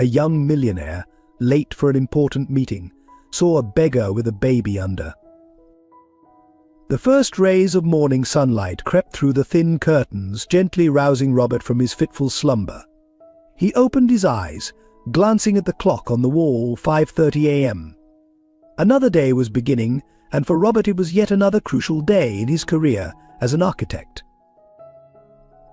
a young millionaire, late for an important meeting, saw a beggar with a baby under. The first rays of morning sunlight crept through the thin curtains, gently rousing Robert from his fitful slumber. He opened his eyes, glancing at the clock on the wall, 5:30 a.m. Another day was beginning, and for Robert it was yet another crucial day in his career as an architect.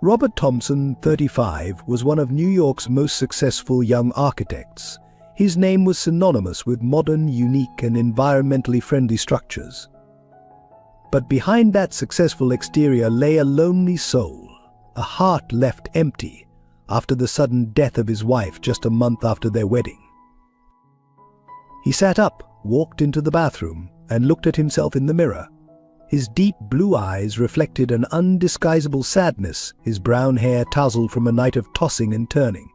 Robert Thompson, 35, was one of New York's most successful young architects. His name was synonymous with modern, unique, and environmentally friendly structures. But behind that successful exterior lay a lonely soul, a heart left empty after the sudden death of his wife just a month after their wedding. He sat up, walked into the bathroom, and looked at himself in the mirror. His deep blue eyes reflected an undisguisable sadness, his brown hair tousled from a night of tossing and turning.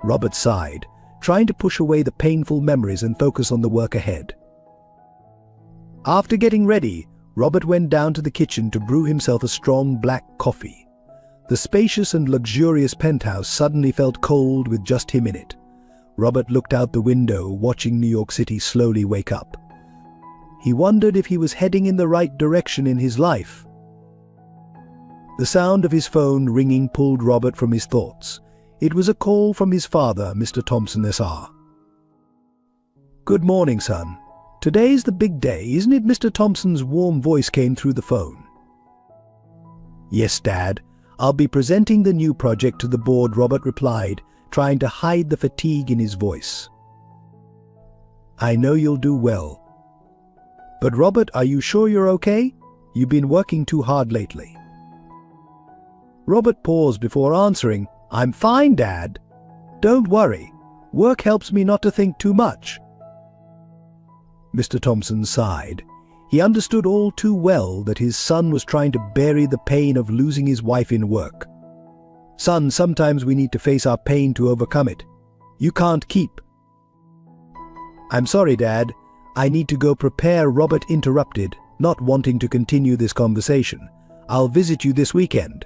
Robert sighed, trying to push away the painful memories and focus on the work ahead. After getting ready, Robert went down to the kitchen to brew himself a strong black coffee. The spacious and luxurious penthouse suddenly felt cold with just him in it. Robert looked out the window, watching New York City slowly wake up. He wondered if he was heading in the right direction in his life. The sound of his phone ringing pulled Robert from his thoughts. It was a call from his father, Mr. Thompson S.R. "Good morning, son. Today's the big day, isn't it?" Mr. Thompson's warm voice came through the phone. "Yes, Dad. I'll be presenting the new project to the board," Robert replied, trying to hide the fatigue in his voice. "I know you'll do well. But Robert, are you sure you're okay? You've been working too hard lately." Robert paused before answering. "I'm fine, Dad. Don't worry. Work helps me not to think too much." Mr. Thompson sighed. He understood all too well that his son was trying to bury the pain of losing his wife in work. "Son, sometimes we need to face our pain to overcome it. You can't keep—" "I'm sorry, Dad. I need to go prepare," Robert interrupted, not wanting to continue this conversation. "I'll visit you this weekend."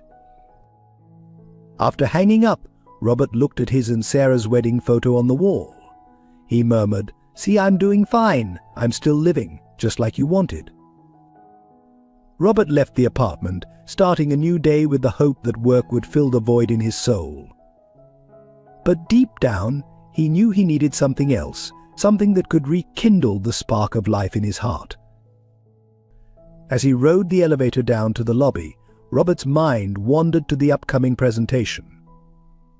After hanging up, Robert looked at his and Sarah's wedding photo on the wall. He murmured, "See, I'm doing fine. I'm still living, just like you wanted." Robert left the apartment, starting a new day with the hope that work would fill the void in his soul. But deep down, he knew he needed something else, something that could rekindle the spark of life in his heart. As he rode the elevator down to the lobby, Robert's mind wandered to the upcoming presentation.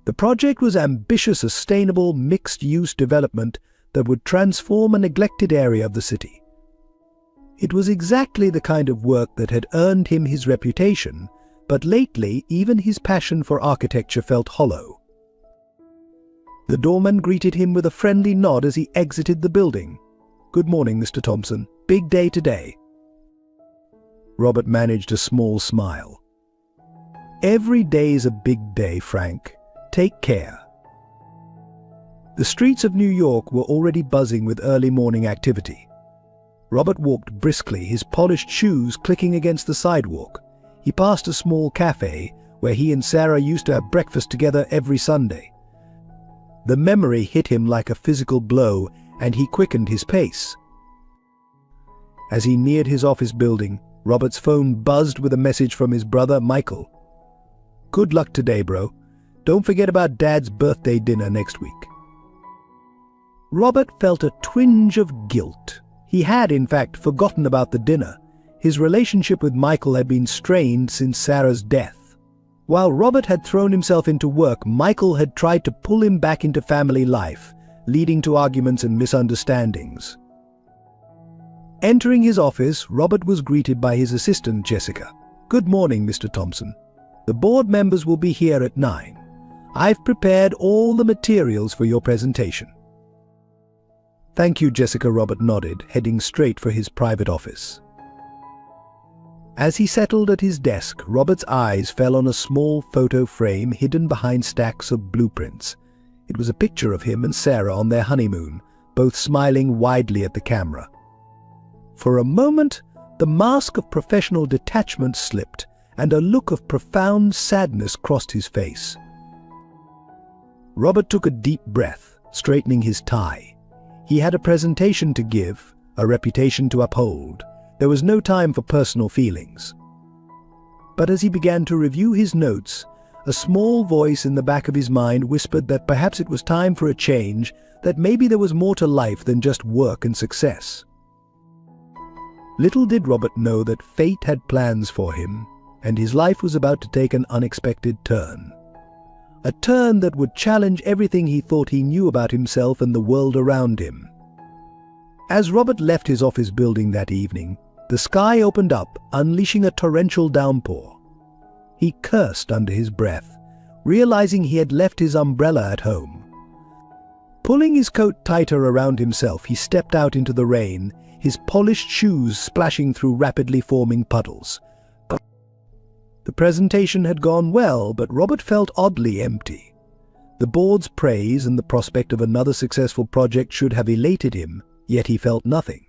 The project was ambitious, sustainable, mixed-use development that would transform a neglected area of the city. It was exactly the kind of work that had earned him his reputation, but lately even his passion for architecture felt hollow. The doorman greeted him with a friendly nod as he exited the building. "Good morning, Mr. Thompson. Big day today." Robert managed a small smile. "Every day's a big day, Frank. Take care." The streets of New York were already buzzing with early morning activity. Robert walked briskly, his polished shoes clicking against the sidewalk. He passed a small cafe where he and Sarah used to have breakfast together every Sunday. The memory hit him like a physical blow, and he quickened his pace. As he neared his office building, Robert's phone buzzed with a message from his brother, Michael. "Good luck today, bro. Don't forget about Dad's birthday dinner next week." Robert felt a twinge of guilt. He had, in fact, forgotten about the dinner. His relationship with Michael had been strained since Sarah's death. While Robert had thrown himself into work, Michael had tried to pull him back into family life, leading to arguments and misunderstandings. Entering his office, Robert was greeted by his assistant, Jessica. "Good morning, Mr. Thompson. The board members will be here at 9. I've prepared all the materials for your presentation." "Thank you, Jessica," Robert nodded, heading straight for his private office. As he settled at his desk, Robert's eyes fell on a small photo frame hidden behind stacks of blueprints. It was a picture of him and Sarah on their honeymoon, both smiling widely at the camera. For a moment, the mask of professional detachment slipped, and a look of profound sadness crossed his face. Robert took a deep breath, straightening his tie. He had a presentation to give, a reputation to uphold. There was no time for personal feelings. But as he began to review his notes, a small voice in the back of his mind whispered that perhaps it was time for a change, that maybe there was more to life than just work and success. Little did Robert know that fate had plans for him, and his life was about to take an unexpected turn. A turn that would challenge everything he thought he knew about himself and the world around him. As Robert left his office building that evening, the sky opened up, unleashing a torrential downpour. He cursed under his breath, realizing he had left his umbrella at home. Pulling his coat tighter around himself, he stepped out into the rain, his polished shoes splashing through rapidly forming puddles. The presentation had gone well, but Robert felt oddly empty. The board's praise and the prospect of another successful project should have elated him, yet he felt nothing.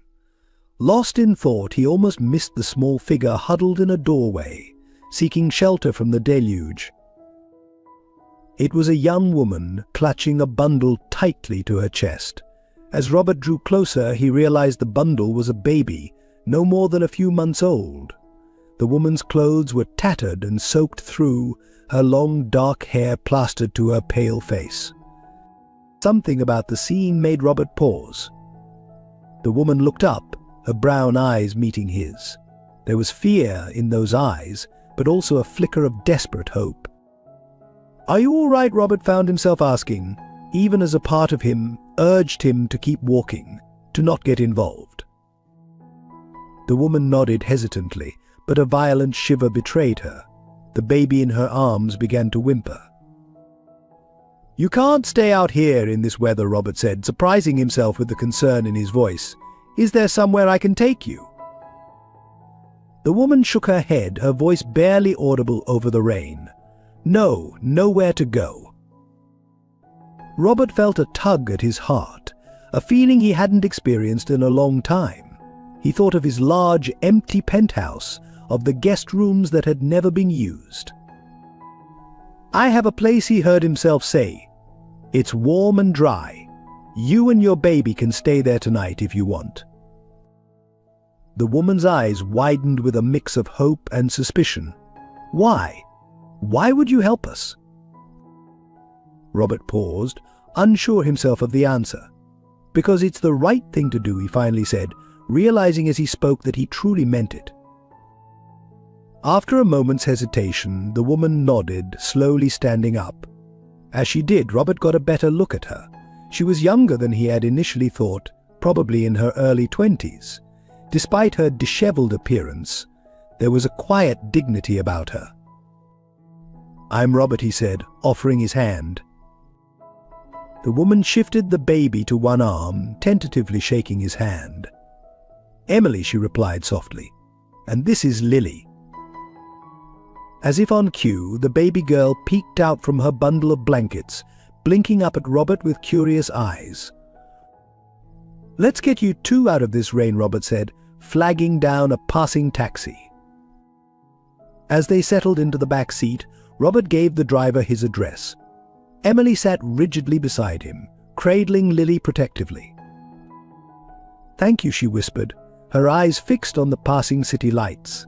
Lost in thought, he almost missed the small figure huddled in a doorway, seeking shelter from the deluge. It was a young woman, clutching a bundle tightly to her chest. As Robert drew closer, he realized the bundle was a baby, no more than a few months old. The woman's clothes were tattered and soaked through, her long dark hair plastered to her pale face. Something about the scene made Robert pause. The woman looked up, her brown eyes meeting his. There was fear in those eyes, but also a flicker of desperate hope. "Are you all right?" Robert found himself asking, even as a part of him urged him to keep walking, to not get involved. The woman nodded hesitantly, but a violent shiver betrayed her. The baby in her arms began to whimper. "You can't stay out here in this weather," Robert said, surprising himself with the concern in his voice. "Is there somewhere I can take you?" The woman shook her head, her voice barely audible over the rain. "No, nowhere to go." Robert felt a tug at his heart, a feeling he hadn't experienced in a long time. He thought of his large, empty penthouse, of the guest rooms that had never been used. "I have a place," he heard himself say. "It's warm and dry. You and your baby can stay there tonight if you want." The woman's eyes widened with a mix of hope and suspicion. "Why? Why would you help us?" Robert paused, unsure himself of the answer. "Because it's the right thing to do," he finally said, realizing as he spoke that he truly meant it. After a moment's hesitation, the woman nodded, slowly standing up. As she did, Robert got a better look at her. She was younger than he had initially thought, probably in her early 20s. Despite her disheveled appearance, there was a quiet dignity about her. "I'm Robert," he said, offering his hand. The woman shifted the baby to one arm, tentatively shaking his hand. "Emily," she replied softly, "and this is Lily." As if on cue, the baby girl peeked out from her bundle of blankets, blinking up at Robert with curious eyes. "Let's get you two out of this rain," Robert said, flagging down a passing taxi. As they settled into the back seat, Robert gave the driver his address. Emily sat rigidly beside him, cradling Lily protectively. "Thank you," she whispered, her eyes fixed on the passing city lights.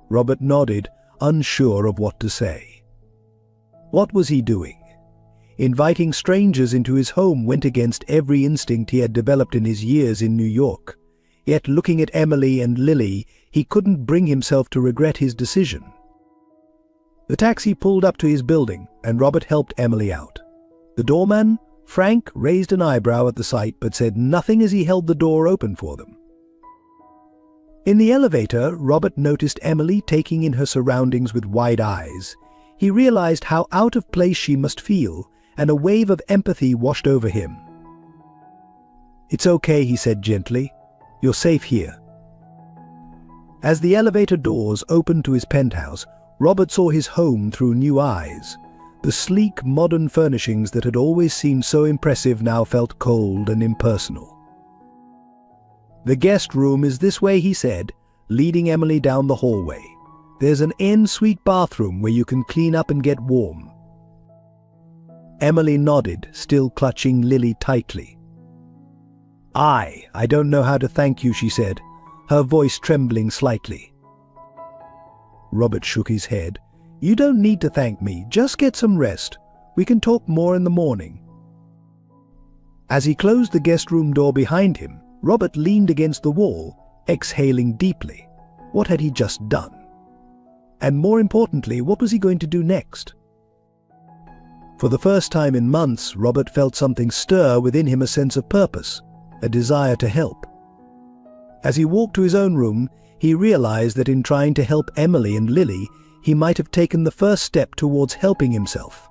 Robert nodded, unsure of what to say. What was he doing? Inviting strangers into his home went against every instinct he had developed in his years in New York. Yet looking at Emily and Lily, he couldn't bring himself to regret his decision. The taxi pulled up to his building, and Robert helped Emily out. The doorman, Frank, raised an eyebrow at the sight but said nothing as he held the door open for them. In the elevator, Robert noticed Emily taking in her surroundings with wide eyes. He realized how out of place she must feel, and a wave of empathy washed over him. "It's okay," he said gently. "You're safe here." As the elevator doors opened to his penthouse, Robert saw his home through new eyes. The sleek, modern furnishings that had always seemed so impressive now felt cold and impersonal. "The guest room is this way," he said, leading Emily down the hallway. "There's an en suite bathroom where you can clean up and get warm." Emily nodded, still clutching Lily tightly. I don't know how to thank you," she said, her voice trembling slightly. Robert shook his head. "You don't need to thank me, just get some rest. We can talk more in the morning." As he closed the guest room door behind him, Robert leaned against the wall, exhaling deeply. What had he just done? And more importantly, what was he going to do next? For the first time in months, Robert felt something stir within him, a sense of purpose, a desire to help. As he walked to his own room, he realized that in trying to help Emily and Lily, he might have taken the first step towards helping himself.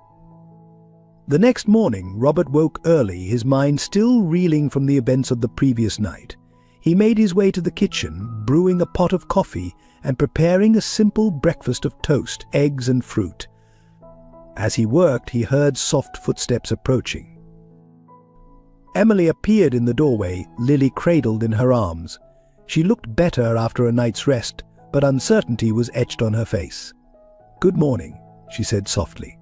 The next morning, Robert woke early, his mind still reeling from the events of the previous night. He made his way to the kitchen, brewing a pot of coffee and preparing a simple breakfast of toast, eggs and fruit. As he worked, he heard soft footsteps approaching. Emily appeared in the doorway, Lily cradled in her arms. She looked better after a night's rest, but uncertainty was etched on her face. "Good morning," she said softly.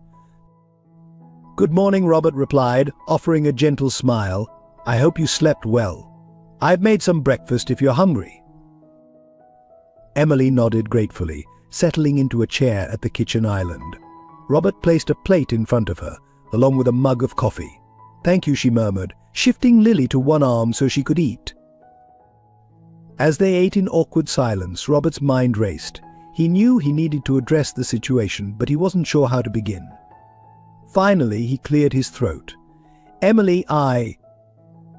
"Good morning," Robert replied, offering a gentle smile. "I hope you slept well. I've made some breakfast if you're hungry." Emily nodded gratefully, settling into a chair at the kitchen island. Robert placed a plate in front of her, along with a mug of coffee. "Thank you," she murmured, shifting Lily to one arm so she could eat. As they ate in awkward silence, Robert's mind raced. He knew he needed to address the situation, but he wasn't sure how to begin. Finally, he cleared his throat. "Emily, I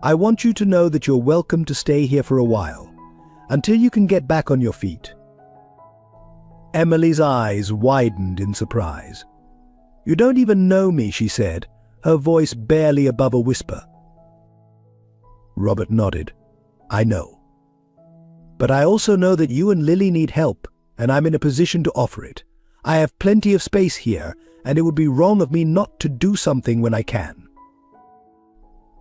want you to know that you're welcome to stay here for a while, until you can get back on your feet." Emily's eyes widened in surprise. "You don't even know me," she said, her voice barely above a whisper. Robert nodded. "I know. But I also know that you and Lily need help, and I'm in a position to offer it. I have plenty of space here, and it would be wrong of me not to do something when I can."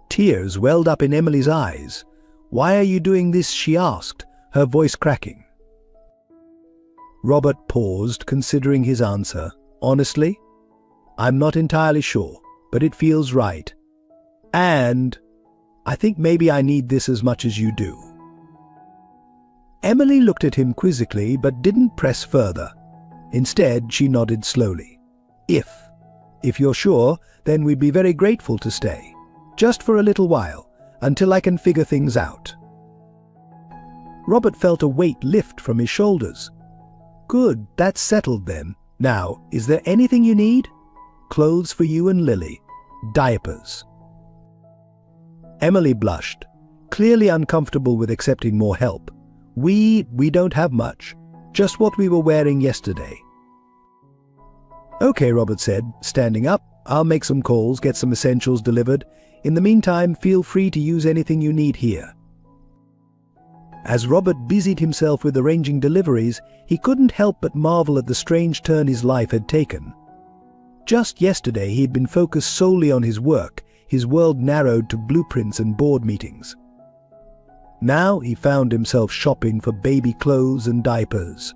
Tears welled up in Emily's eyes. "Why are you doing this?" she asked, her voice cracking. Robert paused, considering his answer. "Honestly, I'm not entirely sure, but it feels right. And I think maybe I need this as much as you do." Emily looked at him quizzically but didn't press further. Instead, she nodded slowly. If you're sure, then we'd be very grateful to stay. Just for a little while, until I can figure things out." Robert felt a weight lift from his shoulders. "Good, that's settled then. Now, is there anything you need?" "Clothes for you and Lily. Diapers." Emily blushed, clearly uncomfortable with accepting more help. We don't have much, just what we were wearing yesterday." "Okay," Robert said, standing up. "I'll make some calls, get some essentials delivered. In the meantime, feel free to use anything you need here." As Robert busied himself with arranging deliveries, he couldn't help but marvel at the strange turn his life had taken. Just yesterday he had been focused solely on his work, his world narrowed to blueprints and board meetings. Now he found himself shopping for baby clothes and diapers.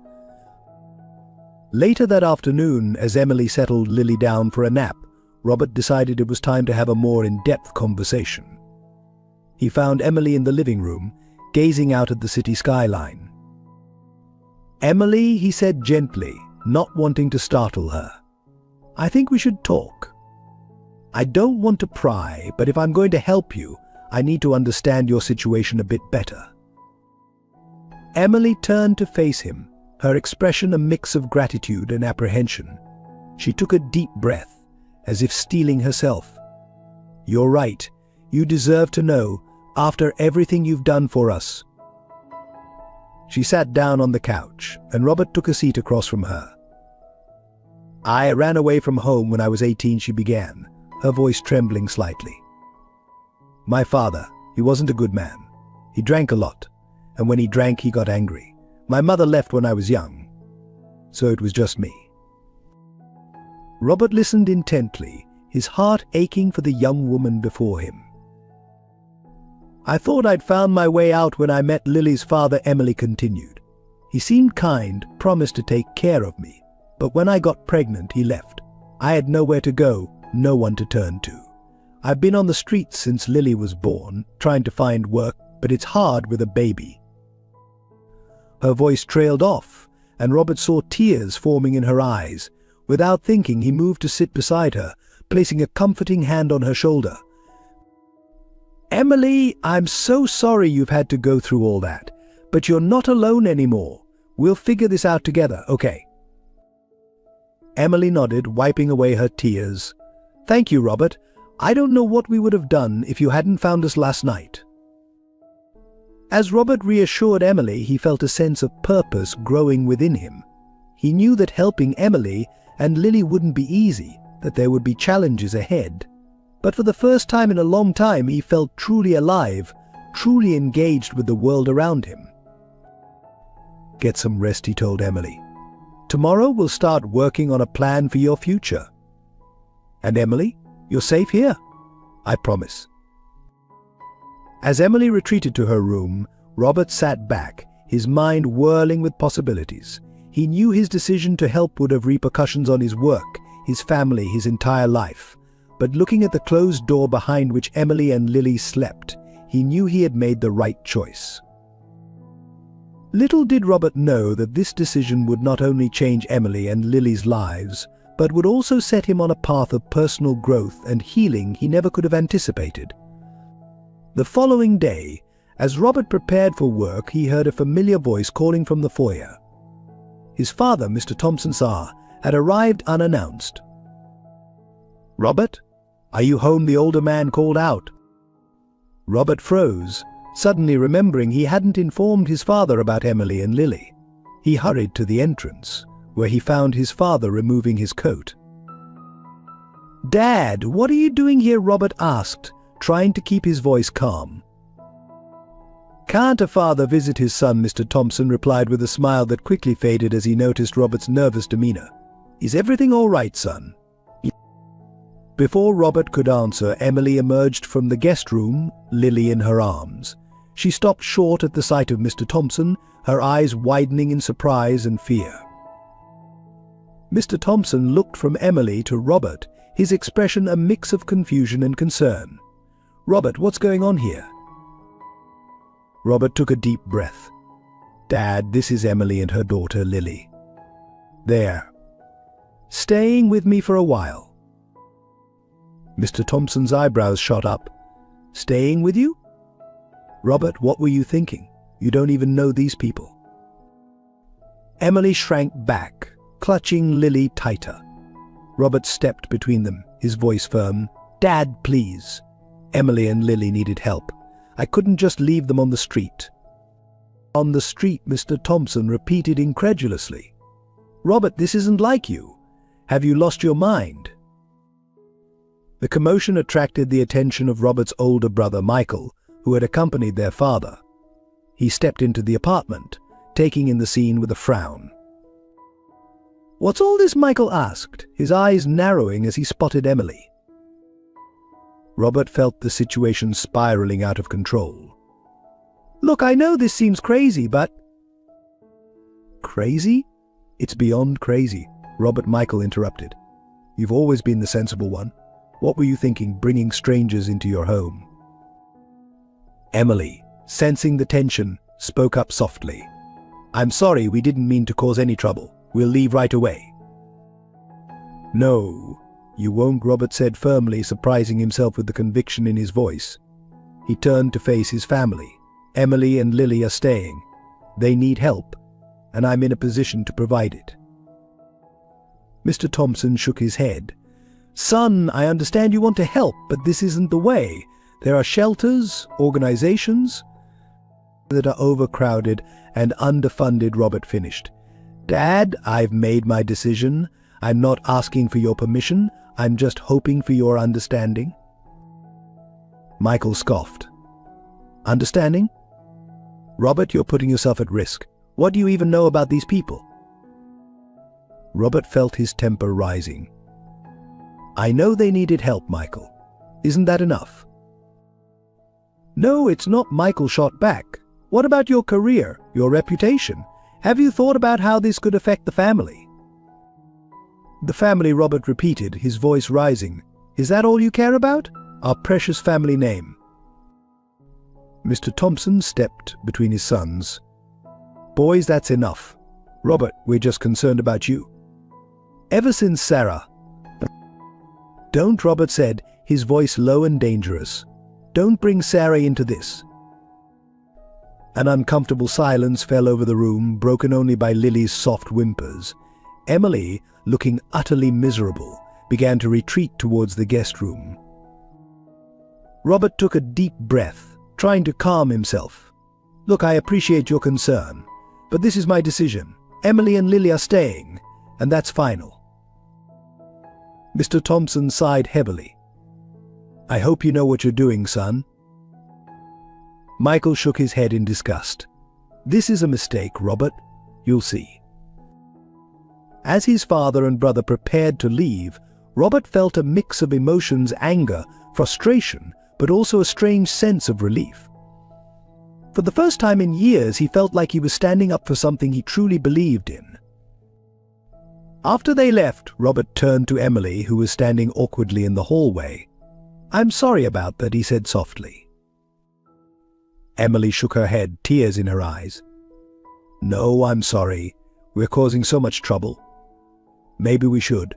Later that afternoon, as Emily settled Lily down for a nap, Robert decided it was time to have a more in-depth conversation. He found Emily in the living room, gazing out at the city skyline. "Emily," he said gently, not wanting to startle her, "I think we should talk. I don't want to pry, but if I'm going to help you, I need to understand your situation a bit better." Emily turned to face him, her expression a mix of gratitude and apprehension. She took a deep breath, as if steeling herself. "You're right. You deserve to know, after everything you've done for us." She sat down on the couch, and Robert took a seat across from her. "I ran away from home when I was 18, she began, her voice trembling slightly. "My father, he wasn't a good man. He drank a lot, and when he drank, he got angry. My mother left when I was young, so it was just me." Robert listened intently, his heart aching for the young woman before him. "I thought I'd found my way out when I met Lily's father," Emily continued. "He seemed kind, promised to take care of me, but when I got pregnant, he left. I had nowhere to go, no one to turn to. I've been on the streets since Lily was born, trying to find work, but it's hard with a baby. Her voice trailed off, and Robert saw tears forming in her eyes. Without thinking, he moved to sit beside her, placing a comforting hand on her shoulder. Emily, I'm so sorry you've had to go through all that, but you're not alone anymore. We'll figure this out together, okay? Emily nodded, wiping away her tears. Thank you, Robert. I don't know what we would have done if you hadn't found us last night. As Robert reassured Emily, he felt a sense of purpose growing within him. He knew that helping Emily and Lily wouldn't be easy, that there would be challenges ahead. But for the first time in a long time, he felt truly alive, truly engaged with the world around him. Get some rest, he told Emily. Tomorrow we'll start working on a plan for your future. And Emily, you're safe here. I promise. As Emily retreated to her room, Robert sat back, his mind whirling with possibilities. He knew his decision to help would have repercussions on his work, his family, his entire life. But looking at the closed door behind which Emily and Lily slept, he knew he had made the right choice. Little did Robert know that this decision would not only change Emily and Lily's lives, but would also set him on a path of personal growth and healing he never could have anticipated. The following day, as Robert prepared for work, he heard a familiar voice calling from the foyer. His father, Mr. Thompson Sr., had arrived unannounced. "Robert, are you home?" the older man called out. Robert froze, suddenly remembering he hadn't informed his father about Emily and Lily. He hurried to the entrance, where he found his father removing his coat. "Dad, what are you doing here?" Robert asked, trying to keep his voice calm. "Can't a father visit his son?" Mr. Thompson replied with a smile that quickly faded as he noticed Robert's nervous demeanor. "Is everything all right, son?" Before Robert could answer, Emily emerged from the guest room, Lily in her arms. She stopped short at the sight of Mr. Thompson, her eyes widening in surprise and fear. Mr. Thompson looked from Emily to Robert, his expression a mix of confusion and concern. "Robert, what's going on here?" Robert took a deep breath. "Dad, this is Emily and her daughter, Lily. They're staying with me for a while." Mr. Thompson's eyebrows shot up. "Staying with you?" "Robert, what were you thinking? You don't even know these people." Emily shrank back, clutching Lily tighter. Robert stepped between them, his voice firm. "Dad, please. Emily and Lily needed help. I couldn't just leave them on the street." "On the street," Mr. Thompson repeated incredulously. "Robert, this isn't like you. Have you lost your mind?" The commotion attracted the attention of Robert's older brother, Michael, who had accompanied their father. He stepped into the apartment, taking in the scene with a frown. "What's all this?" Michael asked, his eyes narrowing as he spotted Emily. Robert felt the situation spiraling out of control. "Look, I know this seems crazy, but—" "Crazy? It's beyond crazy," Robert Michael interrupted. "You've always been the sensible one. What were you thinking, bringing strangers into your home?" Emily, sensing the tension, spoke up softly. "I'm sorry, we didn't mean to cause any trouble. We'll leave right away." "No, you won't," Robert said firmly, surprising himself with the conviction in his voice. He turned to face his family. "Emily and Lily are staying. They need help, and I'm in a position to provide it." Mr. Thompson shook his head. "Son, I understand you want to help, but this isn't the way. There are shelters, organizations that are overcrowded and underfunded," Robert finished. "Dad, I've made my decision. I'm not asking for your permission. I'm just hoping for your understanding." Michael scoffed. "Understanding? Robert, you're putting yourself at risk. What do you even know about these people?" Robert felt his temper rising. "I know they needed help, Michael. Isn't that enough?" "No, it's not," Michael shot back. "What about your career, your reputation? Have you thought about how this could affect the family?" "The family," Robert repeated, his voice rising. Is that all you care about? Our precious family name." Mr. Thompson stepped between his sons. "Boys, that's enough. Robert, we're just concerned about you. Ever since Sarah—" "Don't," Robert said, his voice low and dangerous. "Don't bring Sarah into this." An uncomfortable silence fell over the room, broken only by Lily's soft whimpers. Emily, looking utterly miserable, began to retreat towards the guest room. Robert took a deep breath, trying to calm himself. "Look, I appreciate your concern, but this is my decision. Emily and Lily are staying, and that's final." Mr. Thompson sighed heavily. "I hope you know what you're doing, son." Michael shook his head in disgust. "This is a mistake, Robert. You'll see." As his father and brother prepared to leave, Robert felt a mix of emotions: anger, frustration, but also a strange sense of relief. For the first time in years, he felt like he was standing up for something he truly believed in. After they left, Robert turned to Emily, who was standing awkwardly in the hallway. "I'm sorry about that," he said softly. Emily shook her head, tears in her eyes. "No, I'm sorry. We're causing so much trouble. Maybe we should."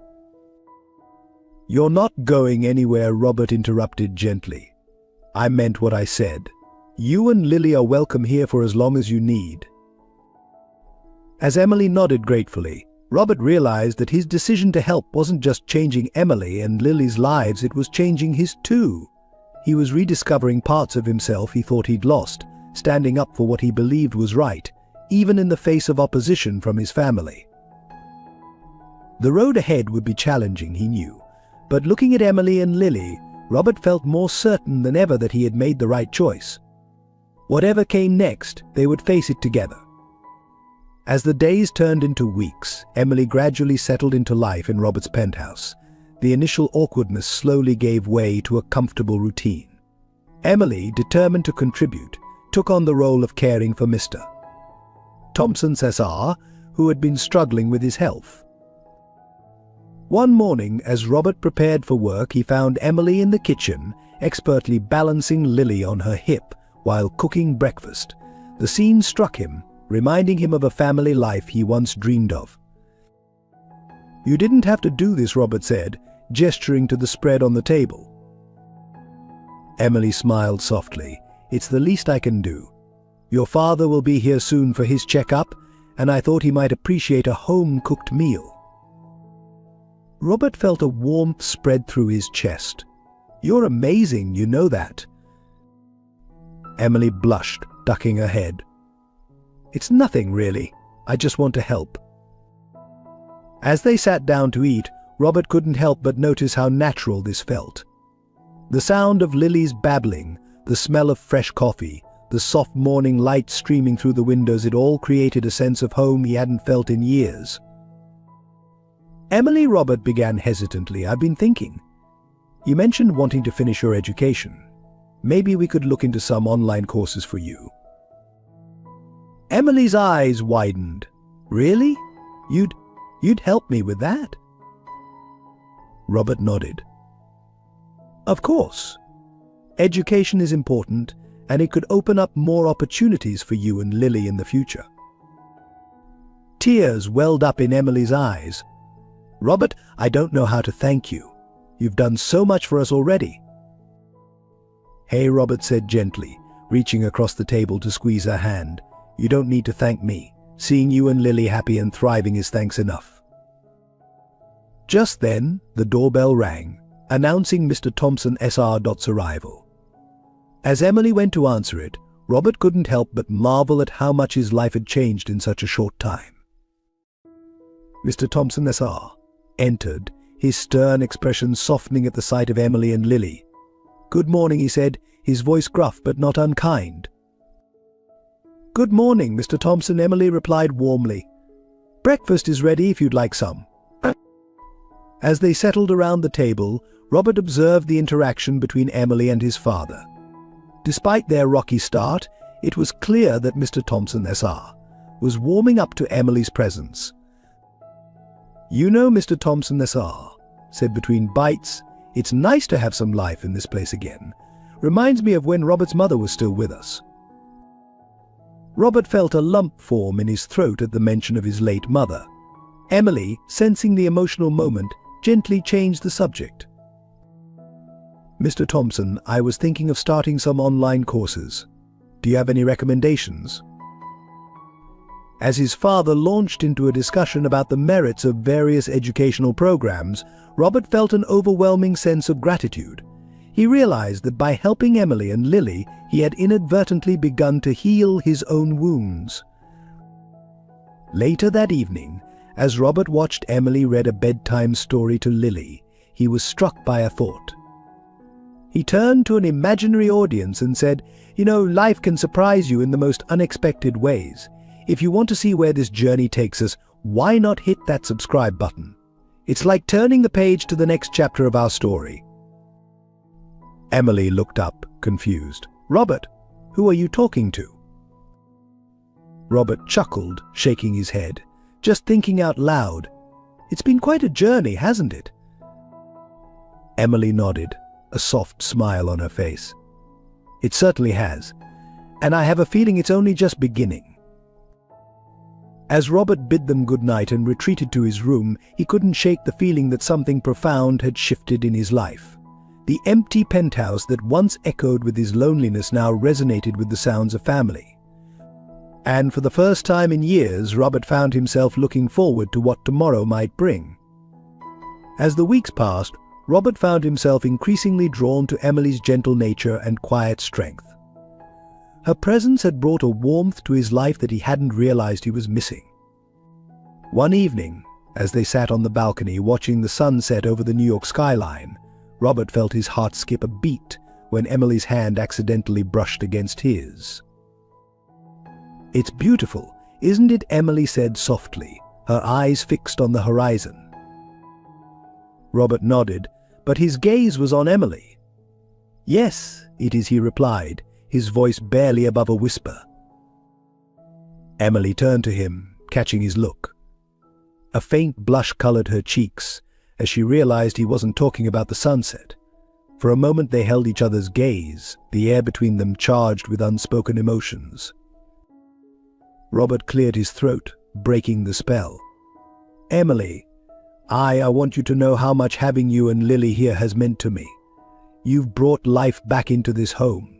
"You're not going anywhere," Robert interrupted gently. "I meant what I said. You and Lily are welcome here for as long as you need." As Emily nodded gratefully, Robert realized that his decision to help wasn't just changing Emily and Lily's lives, it was changing his too. He was rediscovering parts of himself he thought he'd lost, standing up for what he believed was right, even in the face of opposition from his family. The road ahead would be challenging, he knew, but looking at Emily and Lily, Robert felt more certain than ever that he had made the right choice. Whatever came next, they would face it together. As the days turned into weeks, Emily gradually settled into life in Robert's penthouse. The initial awkwardness slowly gave way to a comfortable routine. Emily, determined to contribute, took on the role of caring for Mr. Thompson Cesar, who had been struggling with his health. One morning, as Robert prepared for work, he found Emily in the kitchen, expertly balancing Lily on her hip while cooking breakfast. The scene struck him, reminding him of a family life he once dreamed of. "You didn't have to do this," Robert said, gesturing to the spread on the table. Emily smiled softly. "It's the least I can do. Your father will be here soon for his checkup, and I thought he might appreciate a home-cooked meal." Robert felt a warmth spread through his chest. "You're amazing, you know that." Emily blushed, ducking her head. "It's nothing, really. I just want to help." As they sat down to eat, Robert couldn't help but notice how natural this felt. The sound of Lily's babbling, the smell of fresh coffee, the soft morning light streaming through the windows, it all created a sense of home he hadn't felt in years. "Emily," Robert began hesitantly, "I've been thinking. You mentioned wanting to finish your education. Maybe we could look into some online courses for you." Emily's eyes widened. "Really? You'd help me with that?" Robert nodded. "Of course. Education is important, and it could open up more opportunities for you and Lily in the future." Tears welled up in Emily's eyes. "Robert, I don't know how to thank you. You've done so much for us already." "Hey," Robert said gently, reaching across the table to squeeze her hand. "You don't need to thank me. Seeing you and Lily happy and thriving is thanks enough." Just then, the doorbell rang, announcing Mr. Thompson Sr's arrival. As Emily went to answer it, Robert couldn't help but marvel at how much his life had changed in such a short time. Mr. Thompson Sr. entered, his stern expression softening at the sight of Emily and Lily. "Good morning," he said, his voice gruff but not unkind. "Good morning, Mr. Thompson," Emily replied warmly. "Breakfast is ready if you'd like some." As they settled around the table, Robert observed the interaction between Emily and his father. Despite their rocky start, it was clear that Mr. Thompson Sr. was warming up to Emily's presence. "You know, Mr. Thompson Sr.," said between bites, It's nice to have some life in this place again. Reminds me of when Robert's mother was still with us." Robert felt a lump form in his throat at the mention of his late mother. Emily, sensing the emotional moment, gently changed the subject. "Mr. Thompson, I was thinking of starting some online courses. Do you have any recommendations?" As his father launched into a discussion about the merits of various educational programs, Robert felt an overwhelming sense of gratitude. He realized that by helping Emily and Lily, he had inadvertently begun to heal his own wounds. Later that evening, as Robert watched Emily read a bedtime story to Lily, he was struck by a thought. He turned to an imaginary audience and said, "You know, life can surprise you in the most unexpected ways. If you want to see where this journey takes us, why not hit that subscribe button? It's like turning the page to the next chapter of our story." Emily looked up, confused. "Robert, who are you talking to?" Robert chuckled, shaking his head, just thinking out loud. "It's been quite a journey, hasn't it?" Emily nodded, a soft smile on her face. "It certainly has, and I have a feeling it's only just beginning." As Robert bid them good night and retreated to his room, he couldn't shake the feeling that something profound had shifted in his life. The empty penthouse that once echoed with his loneliness now resonated with the sounds of family. And for the first time in years, Robert found himself looking forward to what tomorrow might bring. As the weeks passed, Robert found himself increasingly drawn to Emily's gentle nature and quiet strength. Her presence had brought a warmth to his life that he hadn't realized he was missing. One evening, as they sat on the balcony watching the sunset over the New York skyline, Robert felt his heart skip a beat when Emily's hand accidentally brushed against his. "It's beautiful, isn't it?" Emily said softly, her eyes fixed on the horizon. Robert nodded, but his gaze was on Emily. "Yes, it is," he replied, his voice barely above a whisper. Emily turned to him, catching his look. A faint blush colored her cheeks as she realized he wasn't talking about the sunset. For a moment they held each other's gaze, the air between them charged with unspoken emotions. Robert cleared his throat, breaking the spell. "Emily, I want you to know how much having you and Lily here has meant to me. You've brought life back into this home."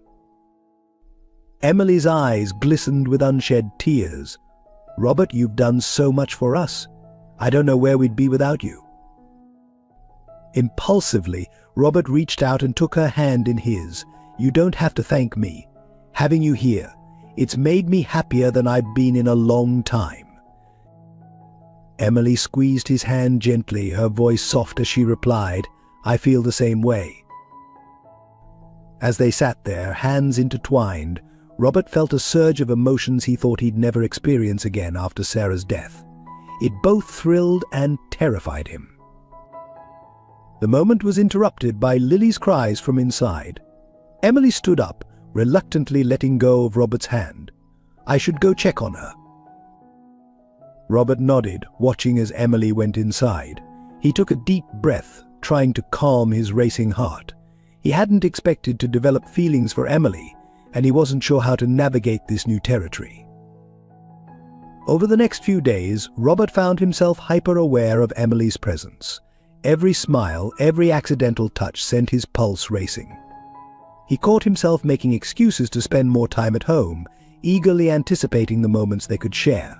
Emily's eyes glistened with unshed tears. "Robert, you've done so much for us. I don't know where we'd be without you." Impulsively, Robert reached out and took her hand in his. "You don't have to thank me. Having you here, it's made me happier than I've been in a long time." Emily squeezed his hand gently, her voice soft as she replied, "I feel the same way." As they sat there, hands intertwined, Robert felt a surge of emotions he thought he'd never experience again after Sarah's death. It both thrilled and terrified him. The moment was interrupted by Lily's cries from inside. Emily stood up, reluctantly letting go of Robert's hand. "I should go check on her." Robert nodded, watching as Emily went inside. He took a deep breath, trying to calm his racing heart. He hadn't expected to develop feelings for Emily, and he wasn't sure how to navigate this new territory. Over the next few days, Robert found himself hyper-aware of Emily's presence. Every smile, every accidental touch sent his pulse racing. He caught himself making excuses to spend more time at home, eagerly anticipating the moments they could share.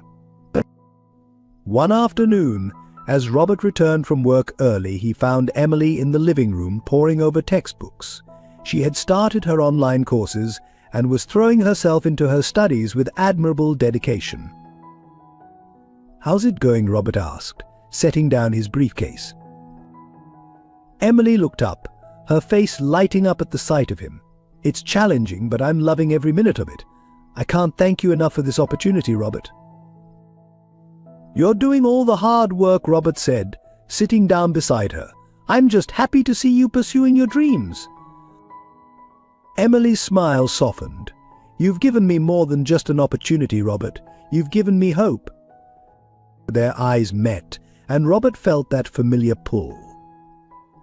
One afternoon, as Robert returned from work early, he found Emily in the living room poring over textbooks. She had started her online courses and was throwing herself into her studies with admirable dedication. "How's it going?" Robert asked, setting down his briefcase. Emily looked up, her face lighting up at the sight of him. "It's challenging, but I'm loving every minute of it. I can't thank you enough for this opportunity, Robert." "You're doing all the hard work," Robert said, sitting down beside her. "I'm just happy to see you pursuing your dreams." Emily's smile softened. "You've given me more than just an opportunity, Robert. You've given me hope." Their eyes met, and Robert felt that familiar pull.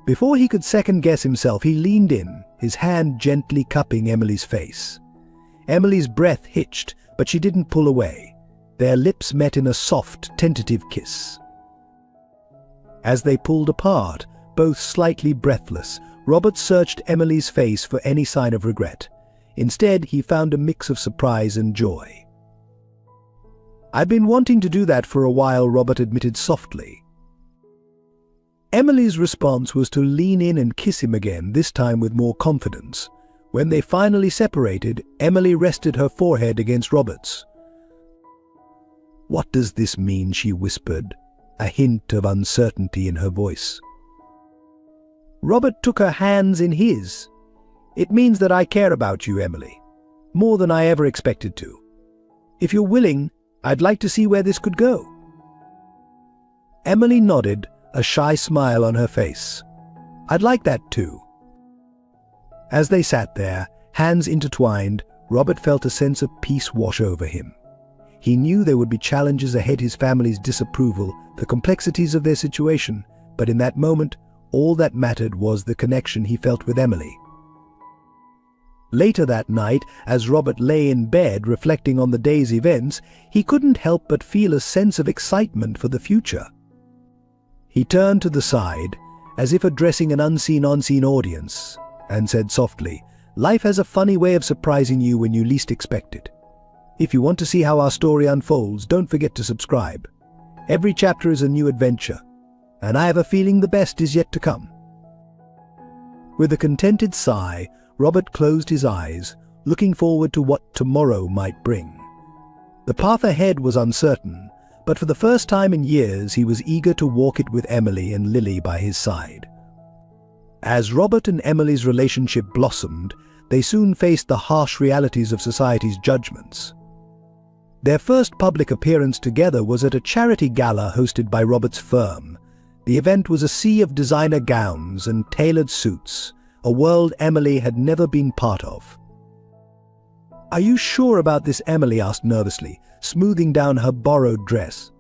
Before he could second-guess himself, he leaned in, his hand gently cupping Emily's face. Emily's breath hitched, but she didn't pull away. Their lips met in a soft, tentative kiss. As they pulled apart, both slightly breathless, Robert searched Emily's face for any sign of regret. Instead, he found a mix of surprise and joy. "I've been wanting to do that for a while," Robert admitted softly. Emily's response was to lean in and kiss him again, this time with more confidence. When they finally separated, Emily rested her forehead against Robert's. "What does this mean?" she whispered, a hint of uncertainty in her voice. Robert took her hands in his. "It means that I care about you, Emily, more than I ever expected to. If you're willing, I'd like to see where this could go." Emily nodded, a shy smile on her face. "I'd like that too." As they sat there, hands intertwined, Robert felt a sense of peace wash over him. He knew there would be challenges ahead: his family's disapproval, the complexities of their situation, but in that moment, all that mattered was the connection he felt with Emily. Later that night, as Robert lay in bed reflecting on the day's events, he couldn't help but feel a sense of excitement for the future. He turned to the side, as if addressing an unseen audience, and said softly, "Life has a funny way of surprising you when you least expect it. If you want to see how our story unfolds, don't forget to subscribe. Every chapter is a new adventure, and I have a feeling the best is yet to come." With a contented sigh, Robert closed his eyes, looking forward to what tomorrow might bring. The path ahead was uncertain, but for the first time in years he was eager to walk it with Emily and Lily by his side. As Robert and Emily's relationship blossomed, they soon faced the harsh realities of society's judgments. Their first public appearance together was at a charity gala hosted by Robert's firm. The event was a sea of designer gowns and tailored suits, a world Emily had never been part of. "Are you sure about this?" Emily asked nervously, smoothing down her borrowed dress.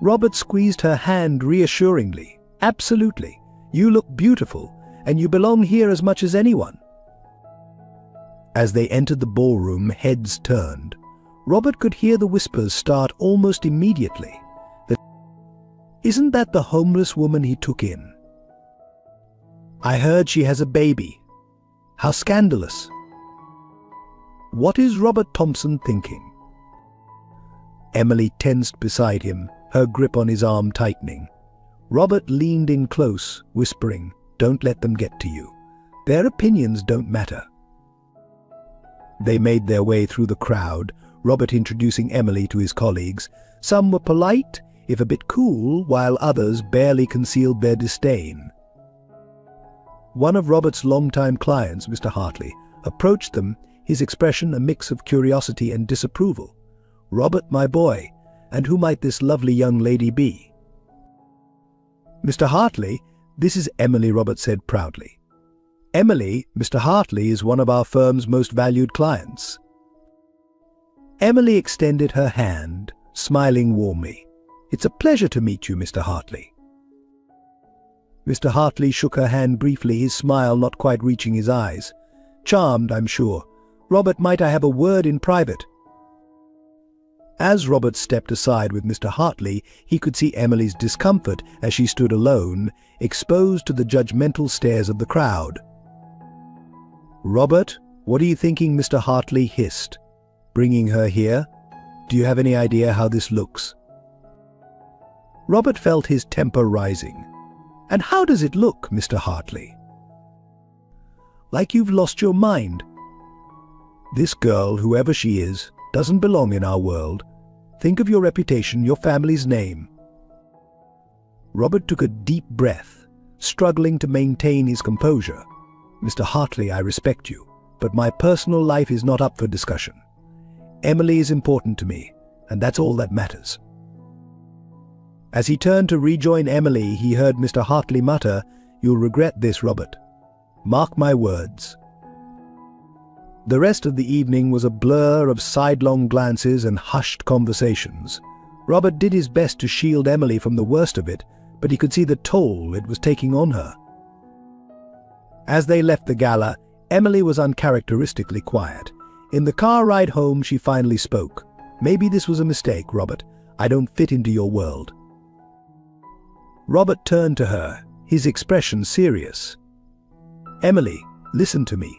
Robert squeezed her hand reassuringly. "Absolutely. You look beautiful, and you belong here as much as anyone." As they entered the ballroom, heads turned. Robert could hear the whispers start almost immediately. "Isn't that the homeless woman he took in? I heard she has a baby. How scandalous. What is Robert Thompson thinking?" Emily tensed beside him, her grip on his arm tightening. Robert leaned in close, whispering, "Don't let them get to you. Their opinions don't matter." They made their way through the crowd, Robert introducing Emily to his colleagues. Some were polite, if a bit cool, while others barely concealed their disdain. One of Robert's longtime clients, Mr. Hartley, approached them, his expression a mix of curiosity and disapproval. "Robert, my boy, and who might this lovely young lady be?" "Mr. Hartley, this is Emily," Robert said proudly. "Emily, Mr. Hartley is one of our firm's most valued clients." Emily extended her hand, smiling warmly. "It's a pleasure to meet you, Mr. Hartley." Mr. Hartley shook her hand briefly, his smile not quite reaching his eyes. "Charmed, I'm sure. Robert, might I have a word in private?" As Robert stepped aside with Mr. Hartley, he could see Emily's discomfort as she stood alone, exposed to the judgmental stares of the crowd. "Robert, what are you thinking?" Mr. Hartley hissed. "Bringing her here? Do you have any idea how this looks?" Robert felt his temper rising. "And how does it look, Mr. Hartley?" "Like you've lost your mind. This girl, whoever she is, doesn't belong in our world. Think of your reputation, your family's name." Robert took a deep breath, struggling to maintain his composure. "Mr. Hartley, I respect you, but my personal life is not up for discussion. Emily is important to me, and that's all that matters." As he turned to rejoin Emily, he heard Mr. Hartley mutter, "You'll regret this, Robert. Mark my words." The rest of the evening was a blur of sidelong glances and hushed conversations. Robert did his best to shield Emily from the worst of it, but he could see the toll it was taking on her. As they left the gala, Emily was uncharacteristically quiet. In the car ride home, she finally spoke. "Maybe this was a mistake, Robert. I don't fit into your world." Robert turned to her, his expression serious. "Emily, listen to me.